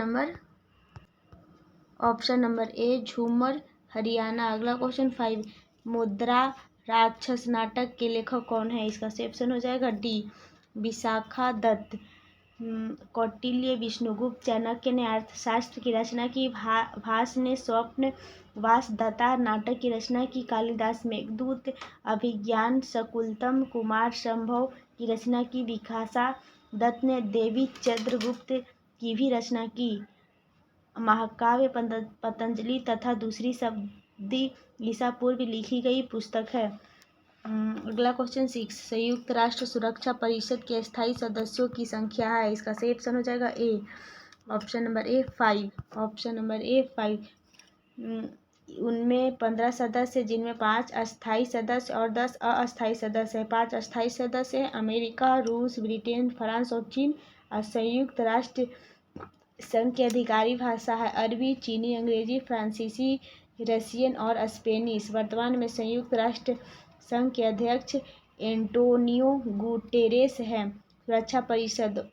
[SPEAKER 1] नंबर ए झूमर हरियाणा। अगला क्वेश्चन 5, मुद्रा राक्षस नाटक के लेखक कौन है? इसका सही ऑप्शन हो जाएगा डी विशाखा दत्त। कौटिल्य, विष्णुगुप्त, चाणक्य ने अर्थशास्त्र की रचना की। भास ने स्वप्न वासदत्ता नाटक की रचना की। कालिदास मेघदूत, अभिज्ञान शकुंतलम, कुमार संभव की रचना की। विखासा दत्त ने देवी चंद्रगुप्त की भी रचना की। महाकाव्य पतंजलि तथा दूसरी शताब्दी ईसा पूर्व लिखी गई पुस्तक है। अगला क्वेश्चन 6, संयुक्त राष्ट्र सुरक्षा परिषद के स्थायी सदस्यों की संख्या है? इसका सही ऑप्शन हो जाएगा A option number A 5। Option number ए 5। उनमें 15 सदस्य, जिनमें 5 अस्थायी सदस्य और 10 अस्थायी सदस्य हैं। 5 अस्थायी सदस्य हैं अमेरिका, रूस, ब्रिटेन, फ्रांस और चीन। और संयुक्त राष्ट्र संघ की आधिकारिक भाषा है अरबी, चीनी, अंग्रेजी, फ्रांसीसी, रशियन और स्पेनिश। वर्तमान में संयुक्त राष्ट्र संघ के अध्यक्ष एंटोनियो गुटेरेस हैं। सुरक्षा परिषद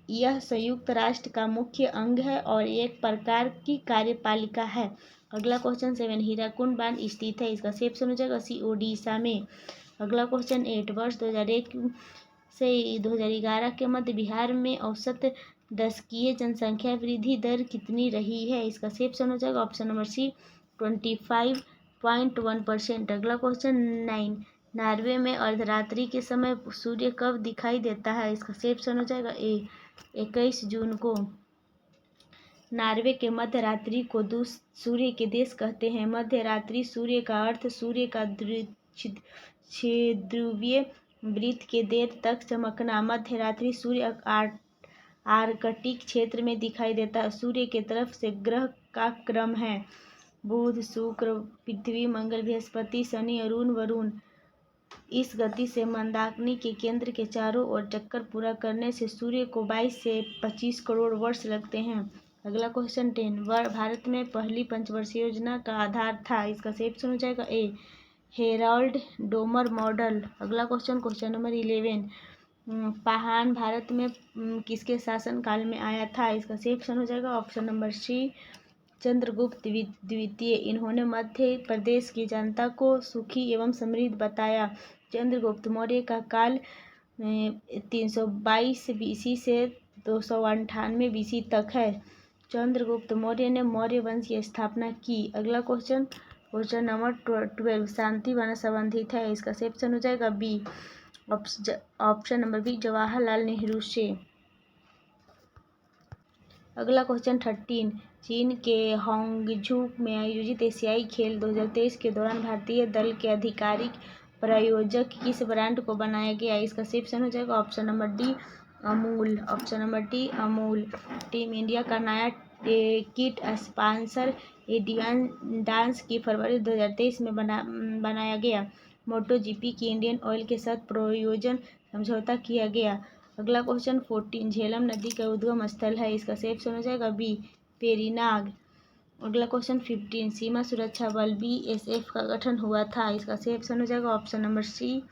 [SPEAKER 1] यह संयुक्त राष्ट्र का मुख्य अंग है और एक प्रकार की कार्यपालिका है। अगला क्वेश्चन 7, हीराकुंड बांध स्थित है? इसका सही ऑप्शन हो जाएगा सी ओडिशा में। अगला क्वेश्चन 8, वर्ष 2001 से 2011 के मध्य बिहार में औसत दशकीय जनसंख्या वृद्धि दर कितनी रही है? इसका सही ऑप्शन हो जाएगा ऑप्शन नंबर सी 25.1%। अगला क्वेश्चन 9, नॉर्वे में अर्धरात्रि के समय सूर्य कब दिखाई देता है? इसका सही ऑप्शन हो जाएगा ए 21 जून को। नॉर्वे के मध्य रात्रि को सूर्य के देश कहते हैं। मध्य रात्रि सूर्य का अर्थ सूर्य का ध्रुवीय वृत्त के देर तक चमकना। मध्य रात्रि सूर्य आर्कटिक क्षेत्र में दिखाई देता है। सूर्य के तरफ से ग्रह का क्रम है बुध, शुक्र, पृथ्वी, मंगल, बृहस्पति, शनि, अरुण, वरुण। इस गति से मंदाकिनी के केंद्र के चारों ओर चक्कर पूरा करने से सूर्य को 22 से 25 करोड़ वर्ष लगते हैं। अगला क्वेश्चन 10, भारत में पहली पंचवर्षीय योजना का आधार था? इसका सही ऑप्शन हो जाएगा ए हेराल्ड डोमर मॉडल। अगला क्वेश्चन नंबर 11, पाहान भारत में किसके शासन काल में आया था? इसका सही ऑप्शन हो जाएगा ऑप्शन नंबर सी चंद्रगुप्त द्वितीय। इन्होंने मध्य प्रदेश की जनता को सुखी एवं समृद्ध बताया। चंद्रगुप्त मौर्य का काल 322 बीसी से 298 बीसी तक है। चंद्रगुप्त मौर्य ने मौर्य वंश की स्थापना की। अगला क्वेश्चन नंबर 12, शांति वन संबंधित है? इसका सही ऑप्शन हो जाएगा B option number B Jawaharlal Nehru से। अगला क्वेश्चन 13, चीन के हांगझू में आयोजित एशियाई खेल 2023 के दौरान भारतीय दल के आधिकारिक प्रायोजक किस ब्रांड को बनाया गया? इसका सही ऑप्शन हो जाएगा option number D Amul. Option number D Amul. Team India का नया किट स्पॉन्सर एडियान डांस की फरवरी 2023 में बनाया गया। मोटो जीपी की इंडियन ऑयल के साथ प्रयोजन समझौता किया गया। अगला क्वेश्चन 14 झेलम नदी का उद्गम स्थल है। इसका सही ऑप्शन हो जाएगा बी पेरिनाग। अगला क्वेश्चन 15 सीमा सुरक्षा बल बीएसएफ का गठन हुआ था। इसका सही ऑप्शन हो जाएगा ऑप्शन नंबर सी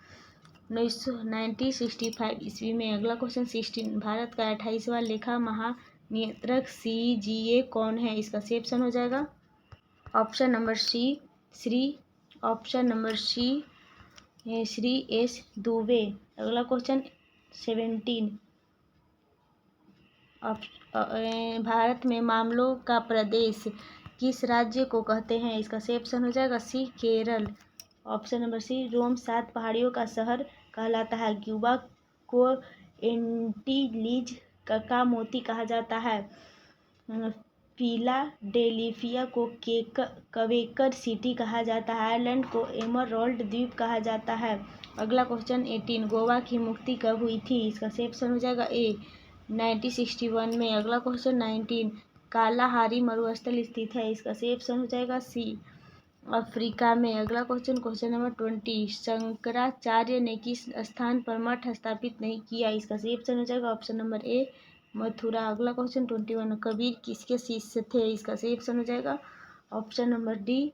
[SPEAKER 1] 1965 ईस्वी में। अगला क्वेश्चन 16 भारत का 28वां लेखा महानियंत्रक सीजीए कौन है? इसका सही ऑप्शन हो जाएगा option number C Shri S Dubey. अगला क्वेश्चन 17 भारत में मामलों का प्रदेश किस राज्य को कहते हैं? इसका सही ऑप्शन हो जाएगा सी केरल। ऑप्शन नंबर सी रोम 7 पहाड़ियों का शहर कहलाता है। क्यूबा को एंटीलीज का मोती कहा जाता है। फिलाडेल्फिया को क्वेकर सिटी कहा जाता है। आयरलैंड को एमरल्ड द्वीप कहा जाता है। अगला क्वेश्चन 18 गोवा की मुक्ति कब हुई थी? इसका सही ऑप्शन हो जाएगा ए 1961 में। अगला क्वेश्चन 19 कालाहारी मरुस्थल स्थित है। इसका सही ऑप्शन हो जाएगा सी अफ्रीका में। अगला क्वेश्चन नंबर 20 शंकराचार्य ने किस स्थान पर मठ स्थापित नहीं किया? इसका सही ऑप्शन हो जाएगा ऑप्शन नंबर ए मथुरा। अगला क्वेश्चन 21 कबीर किसके शिष्य थे? इसका सही ऑप्शन हो जाएगा option number D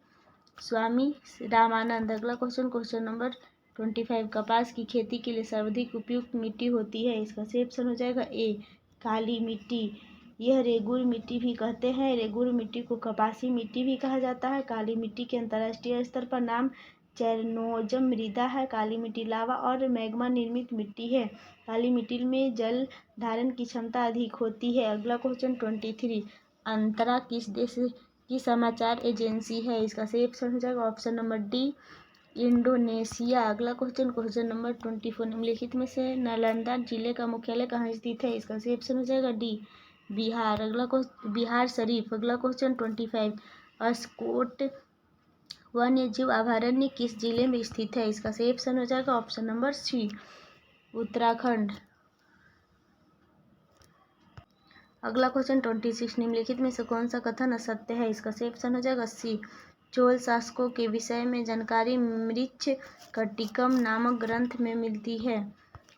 [SPEAKER 1] Swami Ramanand. अगला क्वेश्चन नंबर 25 कपास की खेती के लिए सर्वाधिक उपयुक्त मिट्टी होती है। इसका सही ऑप्शन हो जाएगा ए काली मिट्टी। यह रेगुर मिट्टी भी कहते हैं। रेगुर मिट्टी को कपासी मिट्टी भी कहा जाता है। काली मिट्टी के अंतर्राष्ट्रीय स्तर पर नाम चेरनोजम मृदा है। काली मिट्टी लावा और मैग्मा निर्मित मिट्टी है। काली मिट्टी में जल धारण की क्षमता अधिक होती है। अगला क्वेश्चन 23 अंतरा किस देश की समाचार एजेंसी है? इसका सही ऑप्शन हो जाएगा ऑप्शन नंबर डी इंडोनेशिया। अगला क्वेश्चन नंबर 24 निम्नलिखित में से नालंदा जिले का मुख्यालय कहाँ स्थित है? इसका सही ऑप्शन हो जाएगा डी बिहार। अगला क्वेश्चन बिहार शरीफ। अगला क्वेश्चन 25 अस्कोट वन्यजीव अभयारण्य किस जिले में स्थित है? इसका सही ऑप्शन हो जाएगा ऑप्शन नंबर सी उत्तराखंड। अगला क्वेश्चन 26 निम्नलिखित में से कौन सा कथन असत्य है? इसका सही ऑप्शन हो जाएगा सी चोल शासकों के विषय में जानकारी मृच्छ कटिकम नामक ग्रंथ में मिलती है।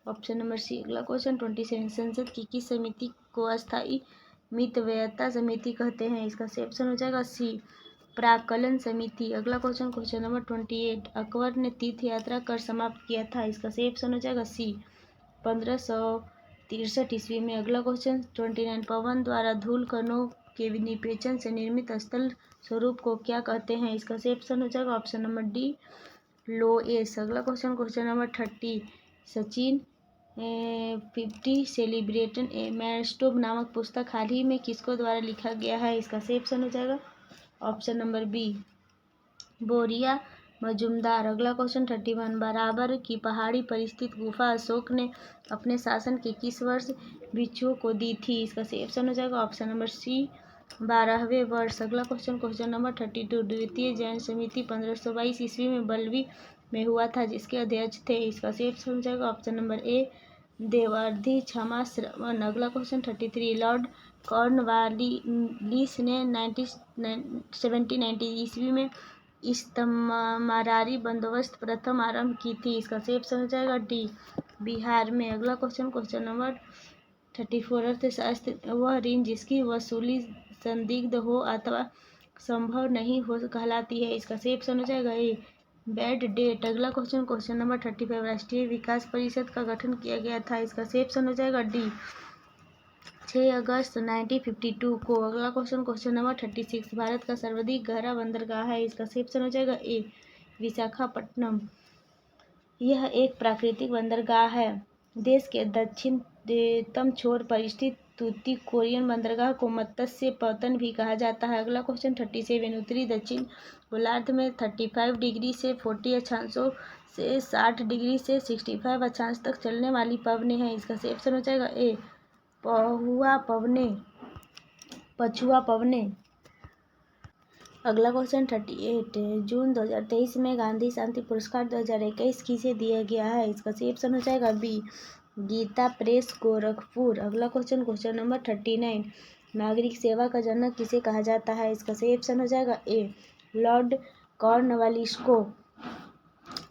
[SPEAKER 1] Option number C. अगला क्वेश्चन 27 संसद की किस समिति को अस्थायी मितव्ययता समिति कहते हैं? इसका सही ऑप्शन हो जाएगा सी प्राक्कलन समिति। अगला क्वेश्चन नंबर 28 अकबर ने तीर्थ यात्रा कर समाप्त किया था। इसका सही ऑप्शन हो जाएगा सी 1563 ईस्वी में। अगला क्वेश्चन 29 पवन द्वारा धूल कणों के निपेचन से निर्मित स्थल स्वरूप को क्या कहते हैं? इसका सही ऑप्शन हो जाएगा ऑप्शन नंबर डी लोएस। अगला क्वेश्चन नंबर 30 सचिन 50 सेलिब्रेटेड ए मैस्टोब नामक पुस्तक हाल ही में किसको द्वारा लिखा गया है? इसका सही ऑप्शन हो जाएगा ऑप्शन नंबर बी बोरिया मजुमदार। अगला क्वेश्चन 31 बराबर की पहाड़ी पर स्थित गुफा अशोक ने अपने शासन के किस वर्ष भिक्षुओं को दी थी? इसका सही ऑप्शन हो जाएगा ऑप्शन नंबर सी 12वें वर्ष। अगला क्वेश्चन नंबर 32 द्वितीय जैन समिति 1522 ईस्वी में बल्लवी में हुआ था जिसके अध्यक्ष थे? इसका सही ऑप्शन हो जाएगा ऑप्शन नंबर ए देवर्धि क्षमा श्रवण। अगला क्वेश्चन 33 लॉर्ड कॉर्नवालिस ने 1790 ईस्वी में इस्तमारी बंदोबस्त प्रथम आरंभ की थी। इसका सही ऑप्शन हो जाएगा डी बिहार में। अगला क्वेश्चन नंबर 34 अर्थशास्त्र वह ऋण जिसकी वसूली संदिग्ध हो अथवा संभव नहीं हो कहलाती है। इसका सही ऑप्शन हो जाएगा ए बैड डेट। अगला क्वेश्चन नंबर 35 राष्ट्रीय विकास परिषद का गठन किया गया था। इसका सही ऑप्शन हो जाएगा डी 6 अगस्त 1952 को। अगला क्वेश्चन नंबर 36 भारत का सर्वाधिक गहरा बंदरगाह है। इसका सही ऑप्शन हो जाएगा ए विशाखापट्टनम। यह एक प्राकृतिक बंदरगाह है। देश के दक्षिणतम छोर पर स्थित तूतीकोरिन बंदरगाह को मत्स्य पतन भी कहा जाता है। अगला क्वेश्चन 37 उत्तरी दक्षिण गोलार्ध में 35 डिग्री से 40 अक्षांशों से 60 डिग्री से 65 अक्षांश तक चलने वाली पवनें हैं। इसका सही ऑप्शन हो जाएगा ए पछुआ पवनें। अगला क्वेश्चन 38 जून 2023 में गांधी शांति पुरस्कार 2021 किसे दिया गया है? इसका सही ऑप्शन हो जाएगा बी गीता प्रेस गोरखपुर। अगला क्वेश्चन नंबर 39 नागरिक सेवा का जनक किसे कहा जाता है? इसका सही ऑप्शन हो जाएगा ए लॉर्ड कॉर्नवालिस को।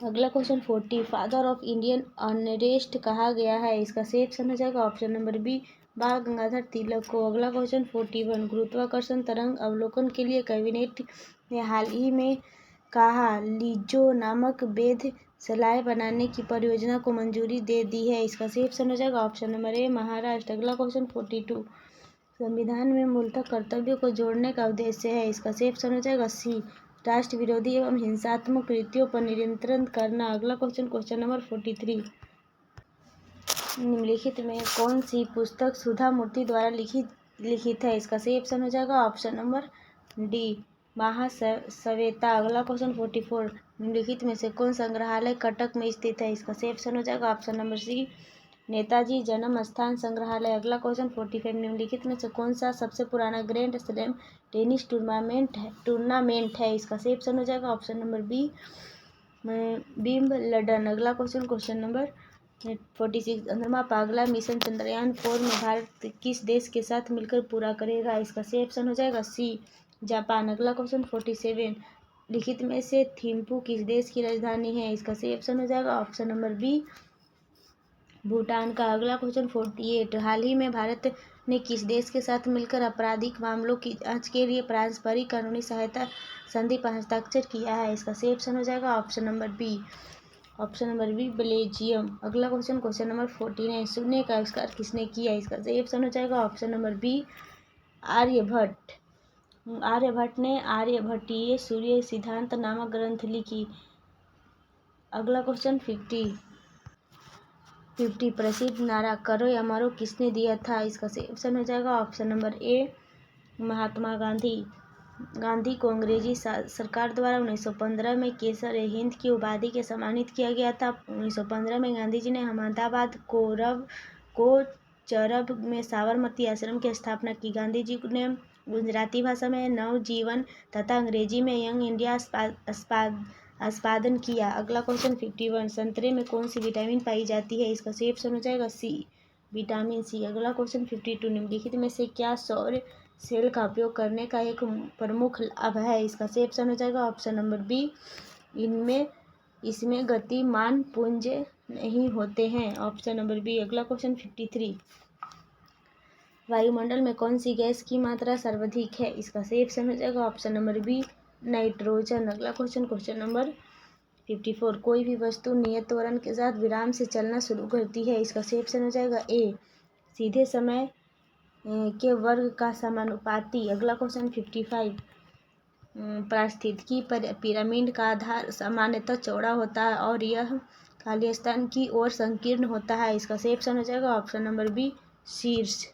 [SPEAKER 1] अगला question 40 father of Indian unrest कहा गया है? इसका सही ऑप्शन हो जाएगा ऑप्शन नंबर बी बाल गंगाधर तिलक को। अगला क्वेश्चन 41 गुरुत्वाकर्षण तरंग अवलोकन के लिए कैबिनेट ने हाल ही में कहा लिजो नामक वेध सलाह बनाने की परियोजना को मंजूरी दे दी है? इसका सही ऑप्शन हो जाएगा ऑप्शन नंबर ए महाराष्ट्र। अगला क्वेश्चन 42 संविधान में मूलतः कर्तव्यों को जोड़ने का उद्देश्य है? इसका सही ऑप्शन हो जाएगा सी राष्ट्र विरोधी एवं हिंसात्मक कृत्यों पर नियंत्रण करना। अगला क्वेश्चन नंबर 43 निम्नलिखित में कौन सी पुस्तक सुधा मूर्ति द्वारा लिखित है? इसका सही ऑप्शन हो जाएगा ऑप्शन नंबर डी महाश्वेता। अगला क्वेश्चन 44 निम्नलिखित में से कौन संग्रहालय कटक में स्थित है? इसका सही ऑप्शन हो जाएगा ऑप्शन नंबर सी नेताजी जन्म स्थान संग्रहालय। अगला क्वेश्चन 45 निम्नलिखित में से कौन सा सबसे पुराना ग्रैंड स्लैम टेनिस टूर्नामेंट है? इसका सही ऑप्शन हो जाएगा ऑप्शन नंबर बी विंबलडन। अगला क्वेश्चन नंबर 46 चंद्रमा पागला मिशन चंद्रयान 4 में भारत किस देश के साथ मिलकर पूरा करेगा? इसका सही ऑप्शन हो जाएगा सी जापान। अगला क्वेश्चन 47 लिखित में से थिम्पू किस देश की राजधानी है? इसका सही ऑप्शन हो जाएगा ऑप्शन नंबर बी भूटान का। अगला क्वेश्चन 48 हाल ही में भारत ने किस देश के साथ मिलकर आपराधिक मामलों की जांच के लिए पारस्परिक कानूनी सहायता संधि पर हस्ताक्षर किया है? इसका सही ऑप्शन हो जाएगा ऑप्शन नंबर बी बेल्जियम। अगला क्वेश्चन नंबर 49 शून्य का आविष्कार किसने किया? इसका सही ऑप्शन हो जाएगा ऑप्शन नंबर बी आर्यभट्ट ने आर्यभट्टीय सूर्य सिद्धांत नामक ग्रंथ लिखी। अगला क्वेश्चन 50 प्रसिद्ध नारा करो या मरो किसने दिया था? इसका सही ऑप्शन हो जाएगा ऑप्शन नंबर ए महात्मा गांधी को अंग्रेजी सरकार द्वारा 1915 में केसर ए हिंद की उपाधि के सम्मानित किया गया था। 1915 में गांधी जी ने अहमदाबाद कोचरब में साबरमती आश्रम की स्थापना की। गांधी जी ने गुजराती भाषा में नवजीवन तथा अंग्रेजी में यंग इंडिया आस्वादन किया। अगला क्वेश्चन 51 संतरे में कौन सी विटामिन पाई जाती है? इसका सही ऑप्शन हो जाएगा सी विटामिन सी। अगला क्वेश्चन 52 निम्नलिखित में से क्या सौर सेल का उपयोग करने का एक प्रमुख लाभ है? इसका सही ऑप्शन हो जाएगा ऑप्शन नंबर बी इसमें गतिमान पुंज नहीं होते हैं ऑप्शन नंबर बी। अगला क्वेश्चन 53 वायुमंडल में कौन सी गैस की मात्रा सर्वाधिक है? इसका सही ऑप्शन हो जाएगा ऑप्शन नंबर बी नाइट्रोजन। अगला क्वेश्चन नंबर 54 कोई भी वस्तु नियत त्वरण के साथ विराम से चलना शुरू करती है? इसका सही ऑप्शन हो जाएगा ए सीधे समय के वर्ग का समानुपाती। अगला क्वेश्चन 55 पारिस्थितिकी पिरामिड का आधार सामान्यतः चौड़ा होता है और यह खालिस्तान की ओर संकीर्ण होता है। इसका सही ऑप्शन हो जाएगा ऑप्शन नंबर बी शीर्ष।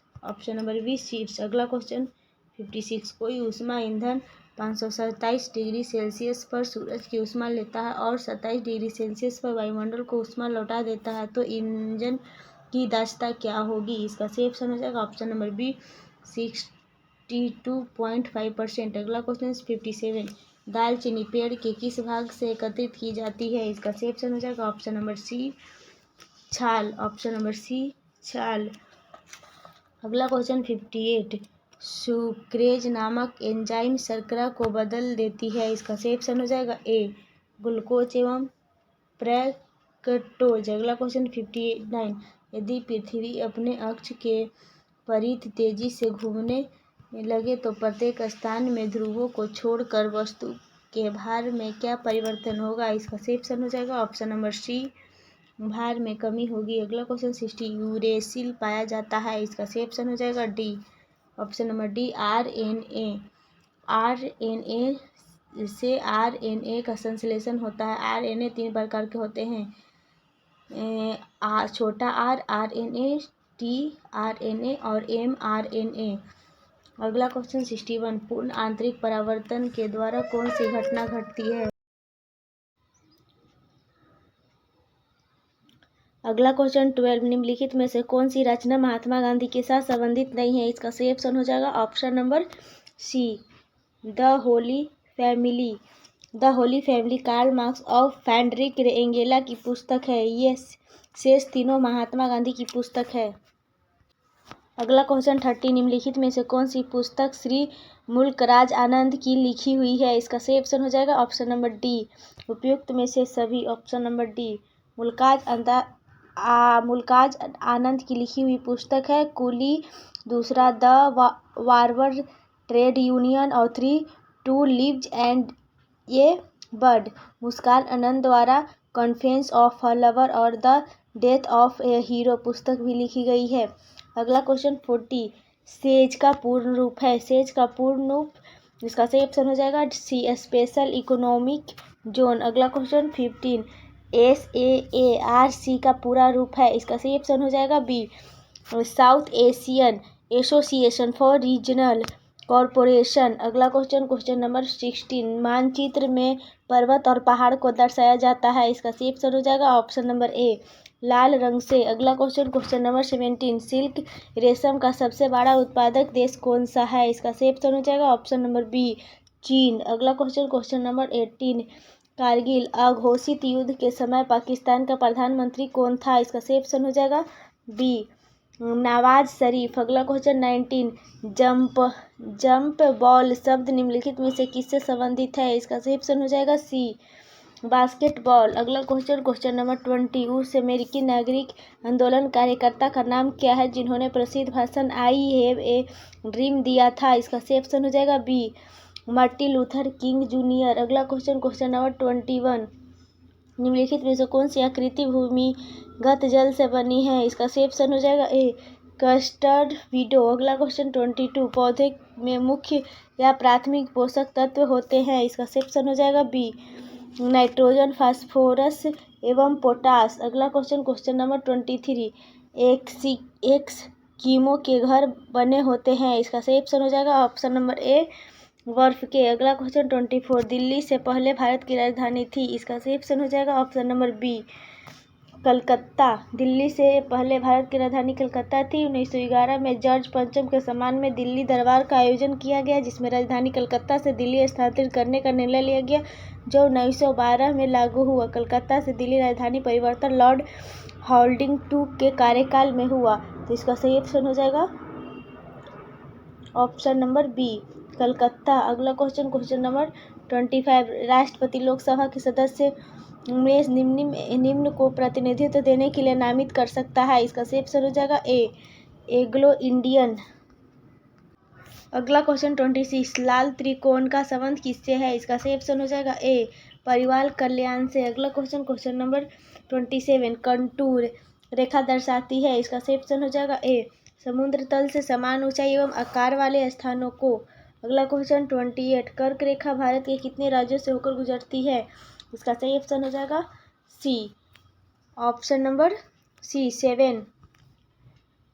[SPEAKER 1] अगला क्वेश्चन 56 कोई ऊष्मा ईंधन 527 डिग्री सेल्सियस पर सूरज की ऊष्मा लेता है और 27 डिग्री सेल्सियस पर वायुमंडल को ऊष्मा लौटा देता है तो इंजन की दक्षता क्या होगी? इसका सही ऑप्शन हो जाएगा ऑप्शन नंबर बी 62.5%। अगला क्वेश्चन 57 दालचीनी पेड़ के किस भाग से एकत्रित की जाती है? इसका सही ऑप्शन हो जाएगा ऑप्शन नंबर सी छाल। अगला क्वेश्चन 58 सुक्रेज नामक एंजाइम शर्करा को बदल देती है। इसका सही ऑप्शन हो जाएगा ए ग्लूकोज एवं फ्रक्टोज। अगला क्वेश्चन 59 यदि पृथ्वी अपने अक्ष के परिध तेजी से घूमने लगे तो प्रत्येक स्थान में ध्रुवों को छोड़कर वस्तु के भार में क्या परिवर्तन होगा? इसका सही ऑप्शन हो जाएगा ऑप्शन नंबर सी भार में कमी होगी। अगला क्वेश्चन 60 यूरेसिल पाया जाता है। इसका सही ऑप्शन हो जाएगा D option number D RNA से आरएनए का संश्लेषण होता है। आरएनए 3 प्रकार के होते हैं छोटा आर आरएनए टीआरएनए और एमआरएनए। अगला क्वेश्चन 61 पूर्ण आंतरिक परावर्तन के द्वारा कौन सी घटना घटती है? अगला क्वेश्चन 12 निम्नलिखित में से कौन सी रचना महात्मा गांधी के साथ संबंधित नहीं है? इसका सही ऑप्शन हो जाएगा option number C the holy family. The holy family Karl Marx और फ्रेडरिक एंगेला की पुस्तक है। ये शेष तीनों महात्मा गांधी की पुस्तक है। अगला क्वेश्चन 30, निम्नलिखित में से कौन सी पुस्तक श्री मुल्कराज आनंद की लिखी हुई है? इसका सही ऑप्शन हो जाएगा ऑप्शन नंबर डी, उपयुक्त में से सभी। ऑप्शन नंबर डी, मुल्कराज आनंद की लिखी हुई पुस्तक है कूली। दूसरा, द वारवर ट्रेड यूनियन और 3 two lives and a bird. Muskan Anand द्वारा कॉन्फेस ऑफ अ लवर और the death of a hero पुस्तक भी लिखी गई है। अगला क्वेश्चन 40, सेज का पूर्ण रूप है। सेज का पूर्ण रूप, इसका सही ऑप्शन हो जाएगा सी, स्पेशल इकोनॉमिक जोन। अगला क्वेश्चन 15, SAARC का पूरा रूप है। इसका सही ऑप्शन हो जाएगा B, South Asian Association for Regional corporation. अगला क्वेश्चन नंबर 16, मानचित्र में पर्वत और पहाड़ को दर्शाया जाता है। इसका सही ऑप्शन हो जाएगा ऑप्शन नंबर ए, लाल रंग से। अगला क्वेश्चन नंबर 17, सिल्क रेशम का सबसे बड़ा उत्पादक देश कौन सा है? इसका सही ऑप्शन हो जाएगा ऑप्शन नंबर बी, चीन। अगला क्वेश्चन नंबर 18, कारगिल अघोषित युद्ध के समय पाकिस्तान का प्रधानमंत्री कौन था? इसका सही ऑप्शन हो जाएगा बी, नवाज शरीफ। अगला क्वेश्चन 19, जंप बॉल शब्द निम्नलिखित में से किससे संबंधित है? इसका सही ऑप्शन हो जाएगा सी, बास्केटबॉल। अगला क्वेश्चन नंबर 20, उस अमेरिकी नागरिक आंदोलन कार्यकर्ता का नाम क्या है जिन्होंने प्रसिद्ध भाषण आई हैव ए ड्रीम दिया था? इसका सही ऑप्शन हो जाएगा B, Martin Luther King junior. अगला क्वेश्चन नंबर 21, निम्नलिखित में से कौन सी आकृति भूमिगत जल से बनी है? इसका सही ऑप्शन हो जाएगा ए, कस्टर्ड विडो। अगला क्वेश्चन 22, पौधे में मुख्य या प्राथमिक पोषक तत्व होते हैं? इसका सही ऑप्शन हो जाएगा बी, नाइट्रोजन, फास्फोरस एवं पोटास। अगला क्वेश्चन नंबर 23, कीमो के घर बने होते हैं। इसका सही ऑप्शन हो जाएगा ऑप्शन नंबर ए, बर्फ के। अगला क्वेश्चन 24, दिल्ली से पहले भारत की राजधानी थी। इसका सही ऑप्शन हो जाएगा option number B, Calcutta. Delhi से पहले भारत की राजधानी कलकत्ता थी। 1911 में जॉर्ज पंचम के सम्मान में दिल्ली दरबार का आयोजन किया गया, जिसमें राजधानी कलकत्ता से दिल्ली स्थानांतरित करने का निर्णय लिया गया, जो 1912 में लागू हुआ। कलकत्ता से दिल्ली राजधानी परिवर्तन लॉर्ड हॉल्डिंग टू के कार्यकाल में हुआ। तो इसका सही ऑप्शन हो जाएगा ऑप्शन नंबर बी, कलकत्ता। अगला क्वेश्चन नंबर 25, राष्ट्रपति लोकसभा के सदस्य में निम्न को प्रतिनिधित्व देने के लिए नामित कर सकता है? इसका सही ऑप्शन हो जाएगा ए, एंग्लो इंडियन। अगला क्वेश्चन 26, लाल त्रिकोण का संबंध किससे है? इसका सही ऑप्शन हो जाएगा ए, परिवार कल्याण से। अगला क्वेश्चन नंबर 27, कंटूर रेखा दर्शाती है। इसका सही ऑप्शन हो जाएगा ए, समुद्र तल से समान ऊंचाई एवं आकार वाले स्थानों को। अगला क्वेश्चन 28, कर्क रेखा भारत के कितने राज्यों से होकर गुजरती है? इसका सही ऑप्शन हो जाएगा सी, ऑप्शन नंबर सी, 7।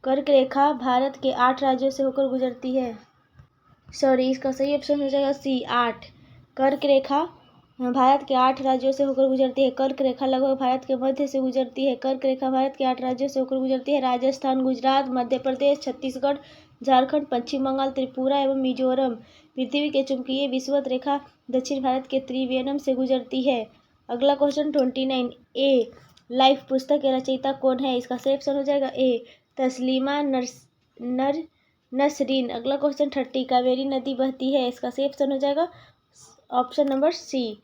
[SPEAKER 1] कर्क रेखा भारत के 8 राज्यों से होकर गुजरती है। सॉरी, इसका सही ऑप्शन हो जाएगा सी, 8। कर्क रेखा भारत के 8 राज्यों से होकर गुजरती है। कर्क रेखा लगभग भारत के मध्य से गुजरती है। कर्क रेखा भारत के 8 राज्यों से होकर गुजरती है। राजस्थान, गुजरात, मध्य प्रदेश, छत्तीसगढ़, झारखंड, पश्चिम बंगाल, त्रिपुरा एवं मिजोरम। पृथ्वी के चुंबकीय विषुवत रेखा दक्षिण भारत के त्रिवेणम से गुजरती है। अगला क्वेश्चन 29, ए लाइफ पुस्तक के रचयिता कौन है? इसका सही ऑप्शन हो जाएगा ए, तस्लीमा नसरीन। अगला क्वेश्चन 30, कावेरी नदी बहती है। इसका सही ऑप्शन हो जाएगा ऑप्शन नंबर सी,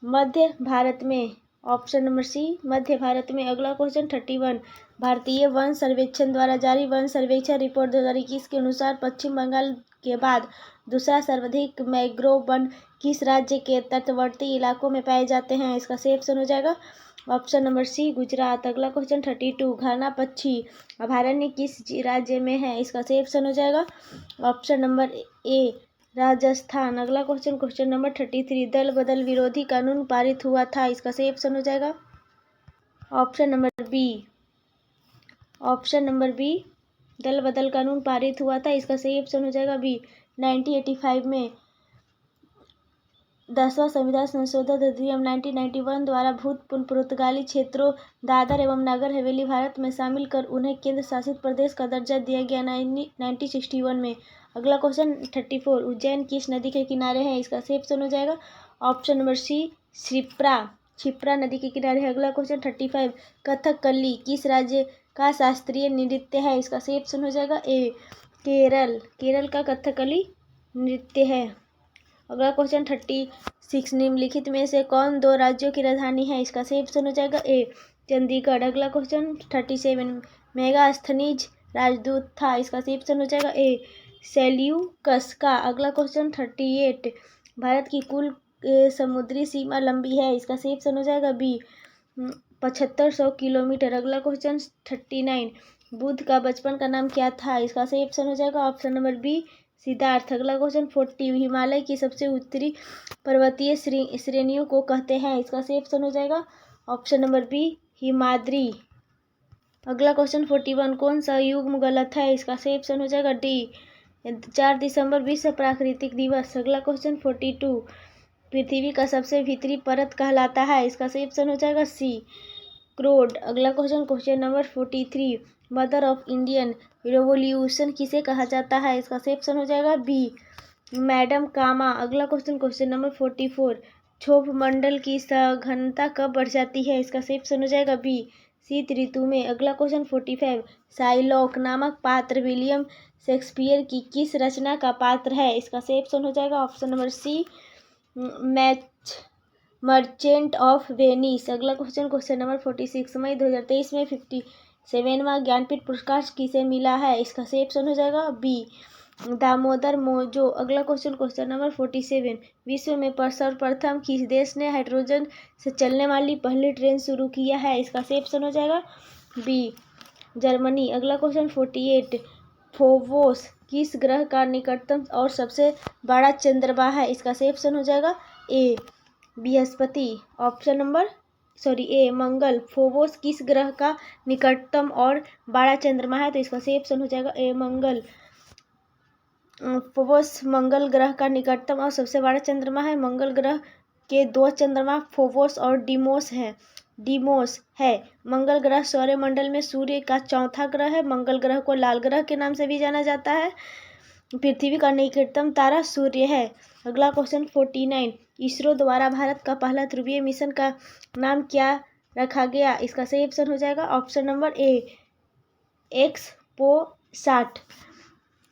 [SPEAKER 1] मध्य भारत में। ऑप्शन नंबर सी, मध्य भारत में। अगला क्वेश्चन 31, भारतीय वन सर्वेक्षण द्वारा जारी वन सर्वेक्षण रिपोर्ट 2021 के अनुसार पश्चिम बंगाल के बाद दूसरा सर्वाधिक मैंग्रोव वन किस राज्य के तटवर्ती इलाकों में पाए जाते हैं? इसका सही ऑप्शन हो जाएगा ऑप्शन नंबर सी, गुजरात। अगला क्वेश्चन 32, घाना पक्षी अभयारण्य किस राज्य में है? इसका सही ऑप्शन हो जाएगा ऑप्शन नंबर ए, राजस्थान। अगला क्वेश्चन नंबर 33, दल बदल विरोधी कानून पारित हुआ था। इसका सही ऑप्शन हो जाएगा option number B, option number B, दल बदल कानून पारित हुआ था। इसका सही ऑप्शन हो जाएगा बी, 1985 में। 10वां संविधान संशोधन अधिनियम 1991 द्वारा भूतपूर्व पुर्तगाली क्षेत्रों दादर एवं नगर हवेली भारत में शामिल कर उन्हें केंद्र शासित प्रदेश का दर्जा दिया गया 1961 में। अगला क्वेश्चन 34, उज्जैन किस नदी के किनारे है? इसका सही ऑप्शन हो जाएगा ऑप्शन नंबर सी, क्षिप्रा नदी के किनारे है। अगला क्वेश्चन 35, कथकली किस राज्य का शास्त्रीय नृत्य है? इसका सही ऑप्शन हो जाएगा ए, केरल का कथकली नृत्य है। अगला क्वेश्चन 36, निम्नलिखित में से कौन दो राज्यों की राजधानी है? इसका सही ऑप्शन हो जाएगा ए, चंडीगढ़। अगला क्वेश्चन 37, मेगास्थनीज राजदूत था? इसका सही ऑप्शन हो जाएगा ए, सेल्यूकस का। अगला क्वेश्चन 38, भारत की कुल समुद्री सीमा लंबी है? इसका सही ऑप्शन हो जाएगा बी, 7500 किलोमीटर। अगला क्वेश्चन 39, बुद्ध का बचपन का नाम क्या था? इसका सही ऑप्शन हो जाएगा ऑप्शन नंबर बी, सिद्धार्थ। अगला क्वेश्चन 40, हिमालय की सबसे उत्तरी पर्वतीय श्रेणियों को कहते हैं? इसका सही ऑप्शन हो जाएगा ऑप्शन नंबर बी, हिमाद्री। अगला क्वेश्चन 41, कौन सा युग्म गलत है? इसका सही ऑप्शन हो जाएगा डी, 4 दिसंबर विश्व प्राकृतिक दिवस। अगला क्वेश्चन 42, पृथ्वी का सबसे भीतरी परत कहलाता है? इसका सही ऑप्शन हो जाएगा सी, क्रोड। अगला question number 43, mother of Indian revolution किसे कहा जाता है? इसका सही ऑप्शन हो जाएगा बी, मैडम कामा। अगला क्वेश्चन नंबर 44, क्षोभ मंडल की सघनता कब बढ़ जाती है? इसका सही ऑप्शन हो जाएगा बी, शीत ऋतु में। अगला क्वेश्चन 45, शाइलॉक नामक पात्र विलियम शेक्सपियर की किस रचना का पात्र है? इसका सही ऑप्शन हो जाएगा option number C, merchant of Venice. अगला क्वेश्चन नंबर 46, मई 2023 में 57वां ज्ञानपीठ पुरस्कार किसे मिला है? इसका सही ऑप्शन हो जाएगा बी, दामोदर मोजो। अगला क्वेश्चन नंबर 47, विश्व में सर्वप्रथम किस देश ने हाइड्रोजन से चलने वाली पहली ट्रेन शुरू किया है? इसका सही ऑप्शन हो जाएगा बी, जर्मनी। अगला क्वेश्चन 48, फोबोस किस ग्रह का निकटतम और सबसे बड़ा चंद्रमा है? इसका सही ऑप्शन हो जाएगा A, Brihaspati. Option number A, Mangal. Phobos किस ग्रह का निकटतम और बड़ा चंद्रमा है? तो इसका सही ऑप्शन हो जाएगा ए, मंगल। फोबोस मंगल ग्रह का निकटतम और सबसे बड़ा चंद्रमा है। मंगल ग्रह के 2 चंद्रमा फोबोस और डीमोस है। मंगल ग्रह सौरमंडल में सूर्य का चौथा ग्रह है। मंगल ग्रह को लाल ग्रह के नाम से भी जाना जाता है। पृथ्वी का निकटतम तारा सूर्य है। अगला क्वेश्चन 49, इसरो द्वारा भारत का पहला ध्रुवीय मिशन का नाम क्या रखा गया? इसका सही ऑप्शन हो जाएगा ऑप्शन नंबर ए, एक्सपोसैट।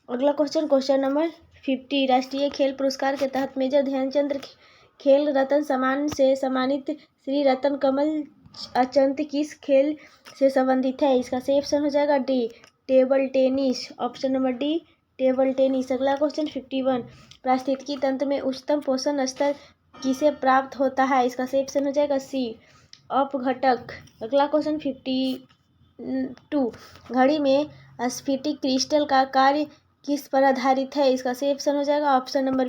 [SPEAKER 1] अगला क्वेश्चन नंबर 50, राष्ट्रीय खेल पुरस्कार के तहत मेजर ध्यानचंद खेल रत्न सम्मान से सम्मानित श्री रतन कमल चंद किस खेल से संबंधित है? इसका सही ऑप्शन हो जाएगा D, table tennis. Option number D, table tennis. अगला क्वेश्चन 51, पारिस्थितिकी तंत्र में उच्चतम पोषण स्तर किसे प्राप्त होता है? इसका सही ऑप्शन हो जाएगा सी, अपघटक। अगला क्वेश्चन 52, घड़ी में स्फटिक क्रिस्टल का कार्य किस पर आधारित है? इसका सही ऑप्शन हो जाएगा ऑप्शन नंबर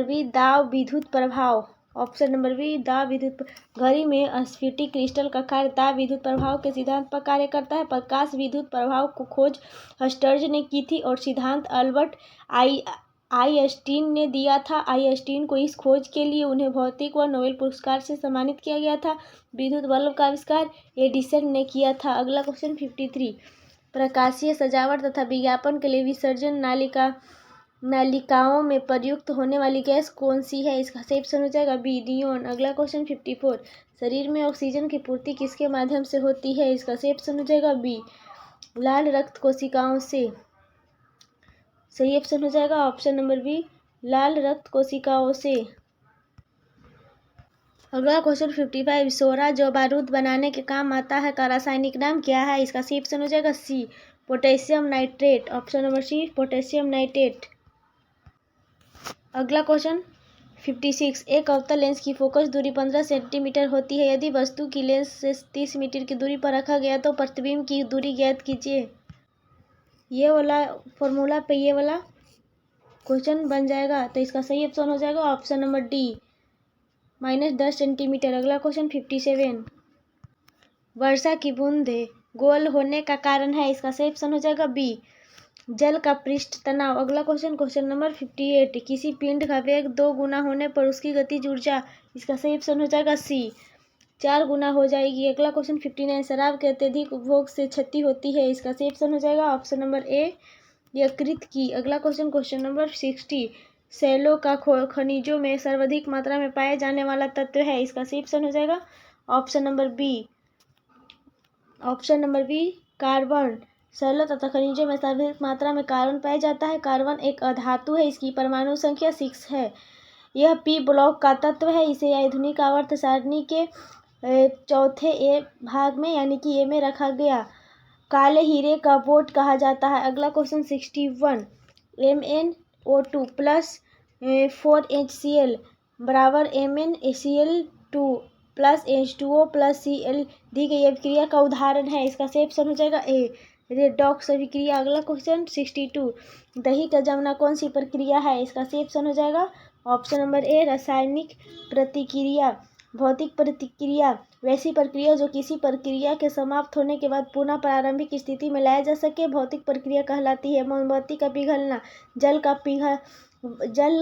[SPEAKER 1] बी, दाब विद्युत प्रभाव। ऑप्शन नंबर बी, दाब विद्युत। घड़ी में स्फटिक क्रिस्टल का कार्य दाब विद्युत प्रभाव के सिद्धांत पर कार्य करता है। प्रकाश विद्युत प्रभाव को खोज हर्ट्ज ने की थी और सिद्धांत अल्बर्ट आइंस्टीन ने दिया था। आइंस्टीन को इस खोज के लिए उन्हें भौतिक व नोबेल पुरस्कार से सम्मानित किया गया था। विद्युत बल्ब का आविष्कार एडिसन ने किया था। अगला क्वेश्चन 53, प्रकाशीय सजावट तथा विज्ञापन के लिए विसर्जन नालिकाओं में प्रयुक्त होने वाली गैस कौन सी है? इसका सही ऑप्शन हो जाएगा बी, नियोन। अगला क्वेश्चन 54, शरीर में ऑक्सीजन की पूर्ति किसके माध्यम से होती है? इसका सही ऑप्शन हो जाएगा बी, लाल रक्त कोशिकाओं से। सही ऑप्शन हो जाएगा ऑप्शन नंबर बी, लाल रक्त कोशिकाओं से। अगला क्वेश्चन 55, सोरा जो बारूद बनाने के काम आता है का रासायनिक नाम क्या है? इसका सही ऑप्शन हो जाएगा C, potassium nitrate. Option number C, potassium nitrate. अगला क्वेश्चन 56, एक अवतल लेंस की फोकस दूरी 15 सेंटीमीटर होती है। यदि वस्तु की लेंस से 30 मीटर की दूरी पर रखा गया तो प्रतिबिंब की दूरी ज्ञात कीजिए। ये वाला फॉर्मूला पे ये वाला क्वेश्चन बन जाएगा, तो इसका सही ऑप्शन हो जाएगा ऑप्शन नंबर डी, -10 सेंटीमीटर। अगला क्वेश्चन 57, वर्षा की बूंदें गोल होने का कारण है? इसका सही ऑप्शन हो जाएगा बी, जल का पृष्ठ तनाव। अगला क्वेश्चन नंबर 58, किसी पिंड का वेग 2 गुना होने पर उसकी गतिज ऊर्जा, इसका सही ऑप्शन हो जाएगा सी, 4 गुना हो जाएगी। अगला क्वेश्चन 59, शराब के अत्यधिक उपभोग से क्षति होती है, इसका सही ऑप्शन हो जाएगा ऑप्शन नंबर ए, यकृत की। अगला क्वेश्चन नंबर 60, शैलों का खनिजों में सर्वाधिक मात्रा में पाया जाने वाला तत्व है, इसका सही ऑप्शन हो जाएगा ऑप्शन नंबर बी, कार्बन। शैलों तथा खनिजों में सर्वाधिक मात्रा में कार्बन पाया जाता है। कार्बन एक अधातु है, इसकी परमाणु संख्या 6 है। यह पी ब्लॉक का तत्व है। इसे आधुनिक आवर्त सारणी के चौथे ए भाग में यानी कि ए में रखा गया। काले हीरे का बोट कहा जाता है। अगला क्वेश्चन 61, MnO2 प्लस 4HCl बराबर MnAcl2 plus H2O plus Cl दी गई अभिक्रिया का उदाहरण है, इसका सही ऑप्शन हो जाएगा ए, रेडॉक्स अभिक्रिया। अगला क्वेश्चन 62, दही का जमना कौन सी प्रक्रिया है, इसका सही ऑप्शन हो जाएगा ऑप्शन नंबर ए, रासायनिक प्रतिक्रिया। भौतिक प्रतिक्रिया वैसी प्रक्रिया जो किसी प्रक्रिया के समाप्त होने के बाद पुनः प्रारंभिक स्थिति में लाया जा सके, भौतिक प्रक्रिया कहलाती है। मोमबत्ती का पिघलना, जल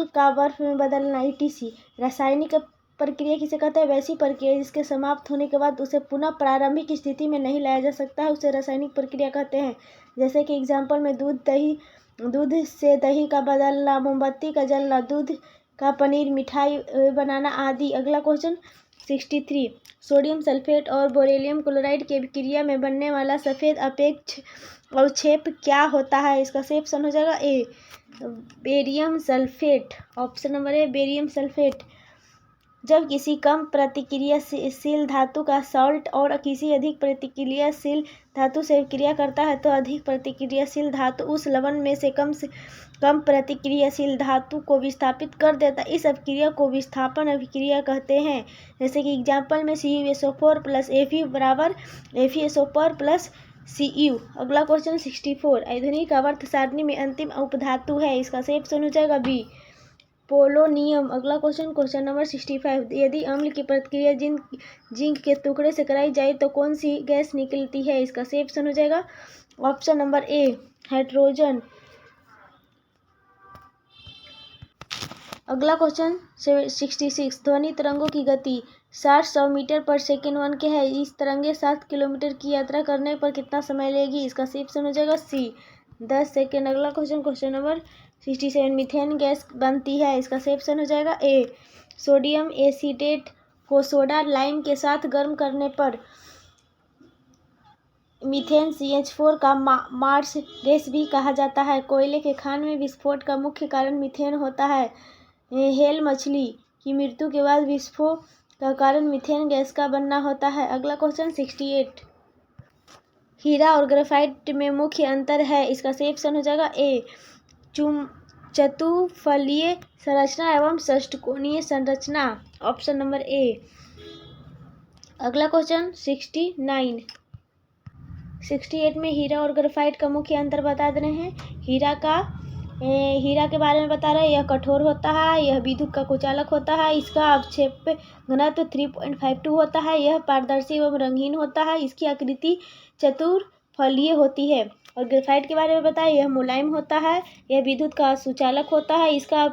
[SPEAKER 1] का बर्फ में बदलना, etc। रासायनिक प्रक्रिया किसे कहते हैं, वैसी प्रक्रिया जिसके समाप्त होने के बाद उसे पुनः प्रारंभिक स्थिति में नहीं लाया जा सकता है, उसे रासायनिक प्रक्रिया कहते हैं। जैसे कि एग्जाम्पल में दूध से दही का बदलना, मोमबत्ती का जलना, दूध का पनीर, मिठाई बनाना आदि। अगला क्वेश्चन 63, सोडियम सल्फेट और बोरेलियम क्लोराइड की अभिक्रिया में बनने वाला सफेद अपेक्ष अवक्षेप क्या होता है, इसका सही ऑप्शन हो जाएगा A, barium sulphate. Option number A, barium sulphate. जब किसी कम प्रतिक्रियाशील धातु का सॉल्ट और किसी अधिक प्रतिक्रियाशील धातु से क्रिया करता है तो अधिक प्रतिक्रियाशील धातु उस लवण में से कम प्रतिक्रियाशील धातु को विस्थापित कर देता है। इस अभिक्रिया को विस्थापन अभिक्रिया कहते हैं। जैसे कि एग्जाम्पल में CuSO4 प्लस Fe बराबर FeSO4 प्लस Cu। अगला क्वेश्चन 64, आधुनिक आवर्त सारणी में अंतिम उपधातु है, इसका सही ऑप्शन हो जाएगा बी, पोलोनियम। अगला क्वेश्चन नंबर 65, यदि अम्ल की प्रतिक्रिया जिंक के टुकड़े से कराई जाए तो कौन सी गैस निकलती है, इसका सही ऑप्शन हो जाएगा ऑप्शन नंबर ए, हाइड्रोजन। अगला क्वेश्चन 66, ध्वनि तरंगों की गति 60 मीटर पर सेकेंड 1 के है। इस तरंगे 7 किलोमीटर की यात्रा करने पर कितना समय लेगी, इसका सही ऑप्शन हो जाएगा सी, 10 सेकेंड। अगला क्वेश्चन नंबर 67, मीथेन गैस बनती है, इसका सही ऑप्शन हो जाएगा ए, सोडियम एसीटेट को सोडा लाइम के साथ गर्म करने पर मीथेन CH4 का मार्स गैस भी कहा जाता है। कोयले के खान में विस्फोट का मुख्य कारण मीथेन होता है। हेल मछली की मृत्यु के बाद विस्फोट का कारण मीथेन गैस का बनना होता है। अगला क्वेश्चन 68, हीरा और ग्रेफाइट में मुख्य अंतर है, इसका सही ऑप्शन हो जाएगा ए, चतुफलीय संरचना एवं षष्ठकोणीय संरचना। ऑप्शन नंबर ए। अगला क्वेश्चन 68 में हीरा और ग्रेफाइट का मुख्य अंतर बता रहे हैं। हीरा के बारे में बता रहे हैं, यह कठोर होता है, यह विद्युत का कुचालक होता है, इसका अवक्षेप घनत्व 3.52 होता है, यह पारदर्शी एवं रंगीन होता है, इसकी आकृति चतुर्फलीय होती है। और ग्रेफाइट के बारे में बताया, यह मुलायम होता है, यह विद्युत का सुचालक होता है, इसका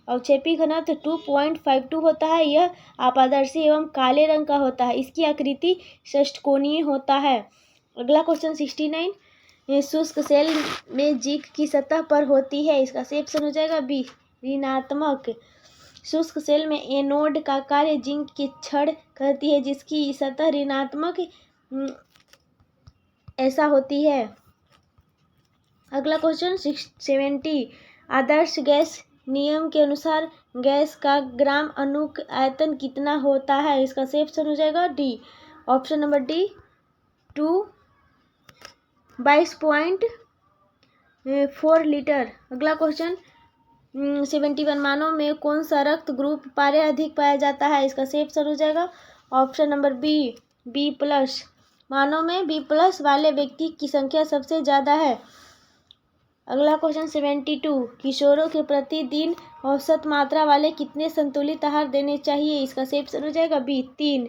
[SPEAKER 1] अवक्षेपी घनत्व 2.52 होता है, यह अपारदर्शी एवं काले रंग का होता है, इसकी आकृति षष्ठकोणीय होता है। अगला क्वेश्चन 69, शुष्क सेल में जिंक की सतह पर होती है, इसका सही ऑप्शन हो जाएगा बी, ऋणात्मक। शुष्क सेल में एनोड का कार्य जिंक की छड़ करती है, जिसकी सतह ऋणात्मक ऐसा होती है। अगला क्वेश्चन 70, आदर्श गैस नियम के अनुसार गैस का ग्राम अणु आयतन कितना होता है, इसका सही ऑप्शन हो जाएगा D, option number D, 22.4 litre. अगला क्वेश्चन 71, मानव में कौन सा रक्त ग्रुप पारे अधिक पाया जाता है, इसका सही ऑप्शन हो जाएगा ऑप्शन नंबर बी प्लस। मानव में बी प्लस वाले व्यक्ति की संख्या सबसे ज़्यादा है। अगला क्वेश्चन 72, किशोरों के प्रतिदिन औसत मात्रा वाले कितने संतुलित आहार देने चाहिए, इसका सही ऑप्शन हो जाएगा बी, 3।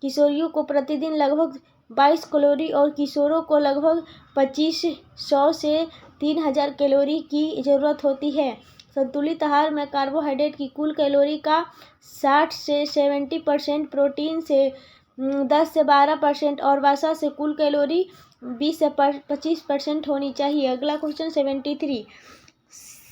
[SPEAKER 1] किशोरियों को प्रतिदिन लगभग 22 कैलोरी और किशोरों को लगभग 2500 से 3000 कैलोरी की ज़रूरत होती है। संतुलित आहार में कार्बोहाइड्रेट की कुल कैलोरी का 60 से 70%, प्रोटीन से 10 से 12% और वसा से कुल कैलोरी 20 से 25% होनी चाहिए। अगला question 73।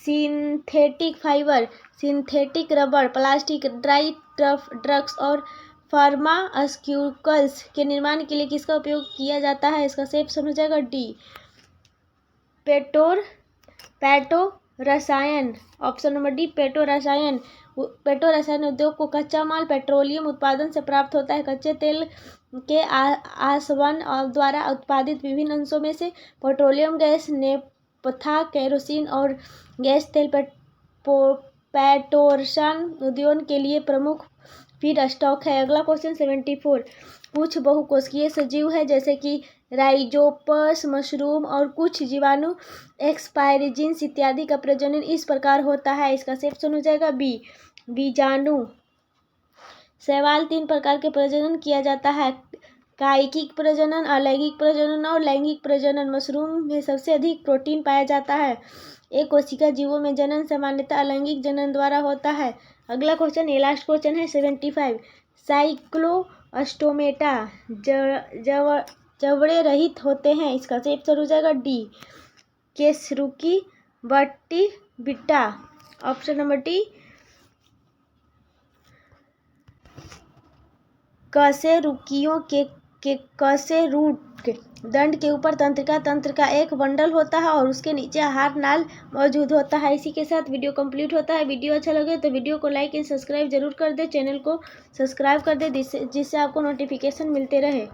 [SPEAKER 1] Synthetic fibre, synthetic rubber, plastic, dry drugs और फार्मास्यूटिकल्स के निर्माण के लिए किसका उपयोग किया जाता है? इसका सेफ समझेगा डी, पेट्रो रसायन। ऑप्शन नंबर डी, पेट्रो रसायन। पेट्रो रसायन उद्योग को कच्चा माल पेट्रोलियम उत्पादन से प्राप्त होता है। कच्चे तेल के आसवन द्वारा उत्पादित विभिन्न अंशों में से पेट्रोलियम गैस, नेफ्था, केरोसिन और गैस तेल पेट्रोरसायन उद्योग के लिए प्रमुख फीड स्टॉक है। अगला क्वेश्चन 74। कुछ बहुकोशिकीय सजीव है जैसे कि राइजोपस, मशरूम और कुछ जीवाणु एक्सपायरिजीन्स इत्यादि का प्रजनन इस प्रकार होता है। इसका सेफ हो जाएगा बी, बीजाणु। शैवाल 3 प्रकार के प्रजनन किया जाता है, कायिक प्रजनन, अलैंगिक प्रजनन और लैंगिक प्रजनन। मशरूम में सबसे अधिक प्रोटीन पाया जाता है। एक कोशिका जीवों में जनन सामान्यतः अलैंगिक जनन द्वारा होता है। अगला क्वेश्चन, ये लास्ट क्वेश्चन है 75। साइक्लोस्टोमेटा जबड़े रहित होते हैं। इसका सेफ हो जाएगा डी, केसरुकी बट्टी बिट्टा। ऑप्शन नंबर डी, कशेरुकियों के कशेरुक दंड के ऊपर तंत्र का एक बंडल होता है और उसके नीचे आहार नाल मौजूद होता है। इसी के साथ वीडियो कंप्लीट होता है। वीडियो अच्छा लगे तो वीडियो को लाइक एंड सब्सक्राइब जरूर कर दे, चैनल को सब्सक्राइब कर दे जिससे आपको नोटिफिकेशन मिलते रहे।